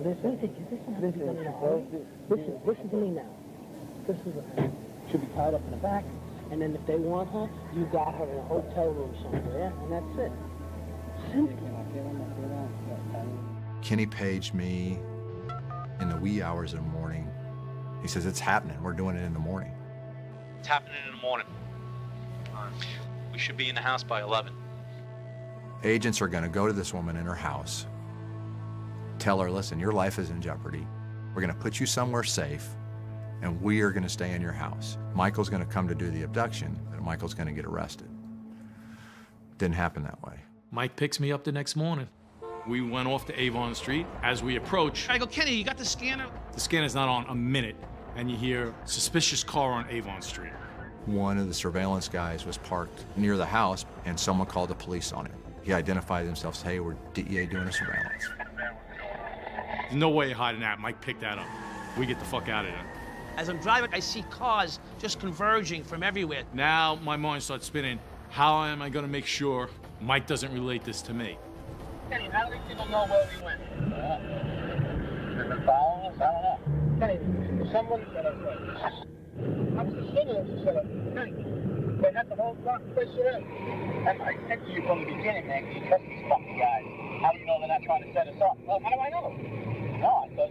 Listen to me now. She'll be tied up in the back, and then if they want her, you got her in a hotel room somewhere, and that's it. Simple. Kenny paged me in the wee hours of the morning. He says, it's happening. We're doing it in the morning. It's happening in the morning. We should be in the house by 11. Agents are going to go to this woman in her house, tell her, listen, your life is in jeopardy. We're going to put you somewhere safe, and we are going to stay in your house. Michael's going to come to do the abduction, and Michael's going to get arrested. Didn't happen that way. Mike picks me up the next morning. We went off to Avon Street. As we approach, I go, Kenny, you got the scanner? the scanner's not on a minute, and you hear suspicious car on Avon Street. One of the surveillance guys was parked near the house, and someone called the police on it. He identified himself, said, hey, we're DEA doing a surveillance. There's no way of hiding that. Mike picked that up. We get the fuck out of there. As I'm driving, I see cars just converging from everywhere. Now my mind starts spinning. How am I going to make sure Mike doesn't relate this to me? Kenny, how do these people know where we went? They've been following us? I don't know. Kenny, someone said us. I was the signal who said us. Kenny, they had the whole block place you're in. And I said to you from the beginning, man, can you trust these fucking guys? How do you know they're not trying to set us up? Well, how do I know? No, I thought,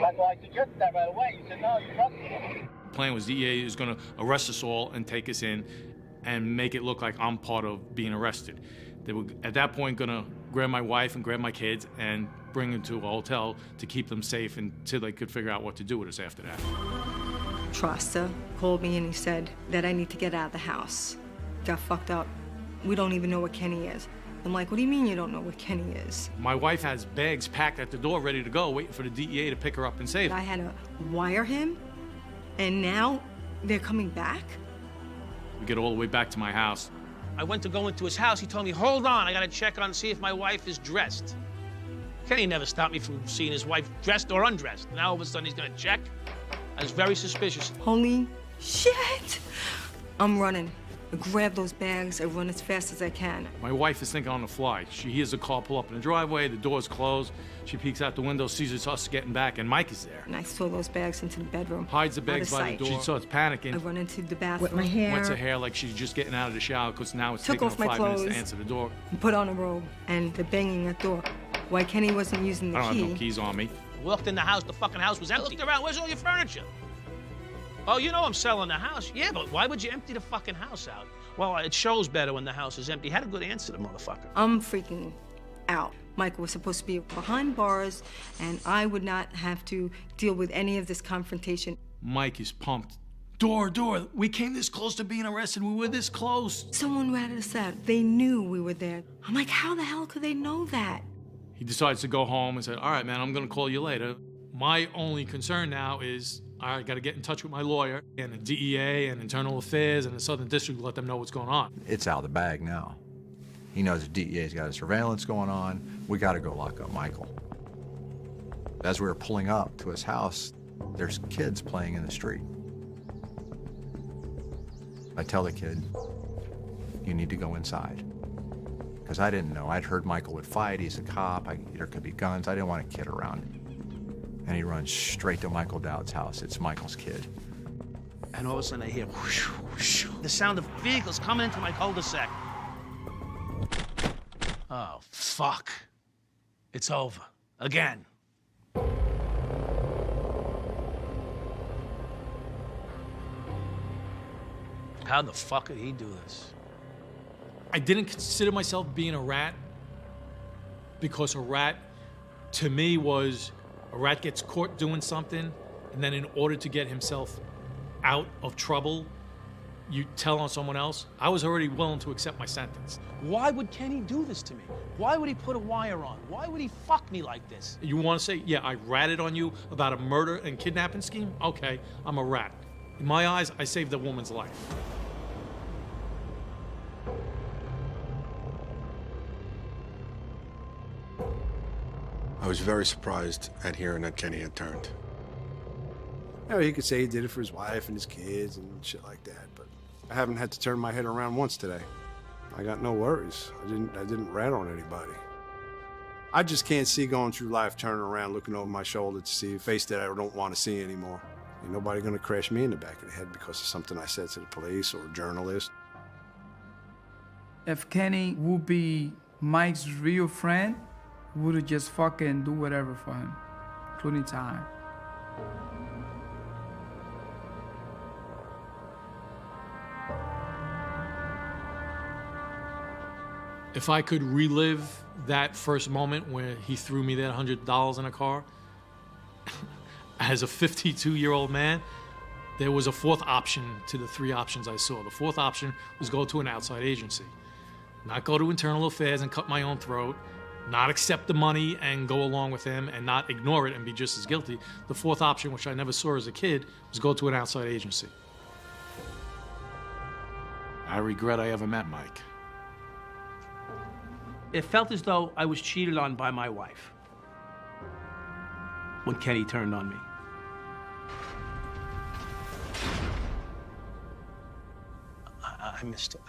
that's why I suggested that right away. You said, no, you trust me. The plan was DEA is going to arrest us all and take us in and make it look like I'm part of being arrested. They were, at that point, going to grab my wife and grab my kids and bring them to a hotel to keep them safe until they could figure out what to do with us after that. Trasta called me and he said that I need to get out of the house. Got fucked up. We don't even know where Kenny is. I'm like, what do you mean you don't know where Kenny is? My wife has bags packed at the door ready to go, waiting for the DEA to pick her up and save her. I had to wire him, and now they're coming back? We get all the way back to my house. I went to go into his house. He told me, hold on, I got to check on, see if my wife is dressed. Kenny never stopped me from seeing his wife dressed or undressed. Now all of a sudden he's going to check. I was very suspicious. Holy shit! I'm running. I grab those bags, I run as fast as I can. My wife is thinking on the fly. She hears a car pull up in the driveway, the door's closed. She peeks out the window, sees it's us getting back, and Mike is there. And I throw those bags into the bedroom. Hides the bags by the door. She starts panicking. I run into the bathroom. Wet my hair. Wets her hair like she's just getting out of the shower, because now it's taking her 5 minutes to answer the door. And put on a robe, and they're banging at the door. Why Kenny wasn't using the key. I don't have no keys on me. Walked in the house, the fucking house was empty. Looked around, where's all your furniture? Oh, you know I'm selling the house. Yeah, but why would you empty the fucking house out? Well, it shows better when the house is empty. Had a good answer, the motherfucker. I'm freaking out. Michael was supposed to be behind bars, and I would not have to deal with any of this confrontation. Mike is pumped. Door, we came this close to being arrested. We were this close. Someone ratted us out. They knew we were there. I'm like, how the hell could they know that? He decides to go home and said, all right, man, I'm going to call you later. My only concern now is I got to get in touch with my lawyer and the DEA and Internal Affairs and the Southern District to let them know what's going on. It's out of the bag now. He knows the DEA's got a surveillance going on. We got to go lock up Michael. As we were pulling up to his house, there's kids playing in the street. I tell the kid, you need to go inside. Because I didn't know. I'd heard Michael would fight. He's a cop. There could be guns. I didn't want a kid around. And he runs straight to Michael Dowd's house. It's Michael's kid. And all of a sudden I hear whoosh, whoosh, the sound of vehicles coming into my cul-de-sac. Oh, fuck. It's over. Again. How the fuck did he do this? I didn't consider myself being a rat because a rat, to me, was a rat gets caught doing something, and then in order to get himself out of trouble, you tell on someone else. I was already willing to accept my sentence. Why would Kenny do this to me? Why would he put a wire on? Why would he fuck me like this? You want to say, yeah, I ratted on you about a murder and kidnapping scheme? Okay, I'm a rat. In my eyes, I saved a woman's life. I was very surprised at hearing that Kenny had turned. You know, he could say he did it for his wife and his kids and shit like that, but I haven't had to turn my head around once today. I got no worries. I didn't rat on anybody. I just can't see going through life turning around, looking over my shoulder to see a face that I don't want to see anymore. Ain't nobody gonna crash me in the back of the head because of something I said to the police or a journalist. If Kenny would be Mike's real friend, he would just fucking do whatever for him, including time. If I could relive that first moment where he threw me that $100 in a car, as a 52-year-old man, there was a fourth option to the three options I saw. The fourth option was go to an outside agency, not go to Internal Affairs and cut my own throat, not accept the money and go along with him and not ignore it and be just as guilty. The fourth option, which I never saw as a kid, was go to an outside agency. I regret I ever met Mike. It felt as though I was cheated on by my wife when Kenny turned on me. I missed it.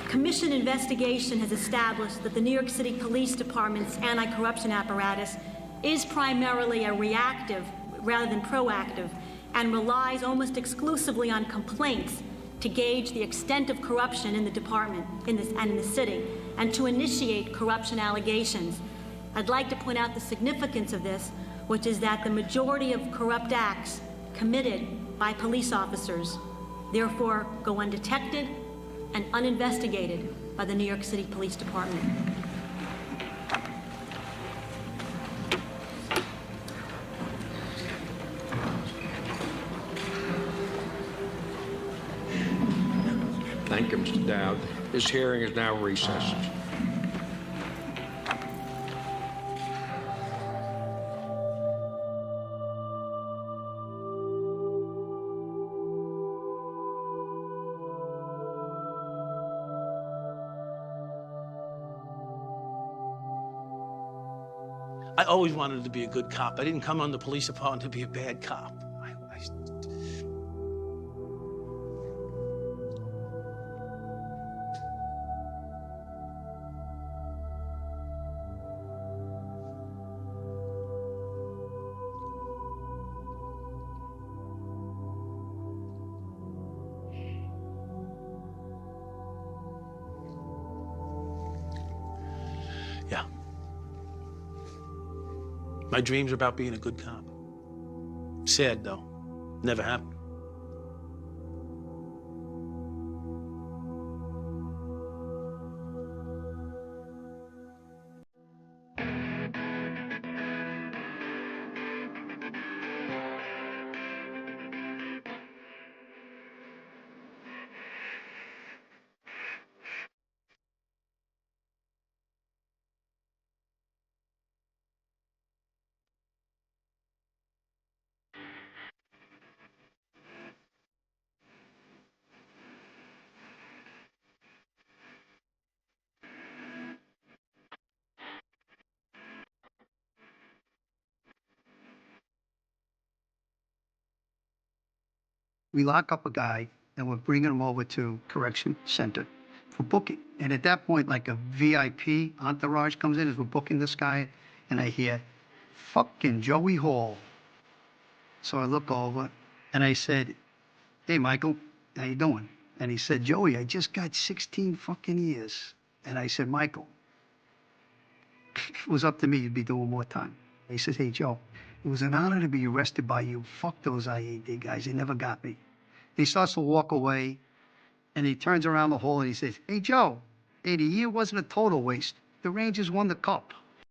Commission investigation has established that the New York City Police Department's anti-corruption apparatus is primarily a reactive rather than proactive and relies almost exclusively on complaints to gauge the extent of corruption in the department and in the city and to initiate corruption allegations. I'd like to point out the significance of this, which is that the majority of corrupt acts committed by police officers therefore go undetected and uninvestigated by the New York City Police Department. Thank you, Mr. Dowd. This hearing is now recessed. I always wanted to be a good cop. I didn't come on the police department to be a bad cop. My dreams are about being a good cop. Sad, though. Never happened. We lock up a guy and we're bringing him over to correction center for booking. And at that point, like a VIP entourage comes in as we're booking this guy, and I hear, fucking Joey Hall. So I look over and I said, hey, Michael, how you doing? And he said, Joey, I just got 16 fucking years. And I said, Michael, if it was up to me, you'd be doing more time. He says, hey, Joe, it was an honor to be arrested by you. Fuck those IAD guys. They never got me. He starts to walk away, and he turns around the hall and he says, hey, Joe, hey, the year wasn't a total waste. The Rangers won the cup.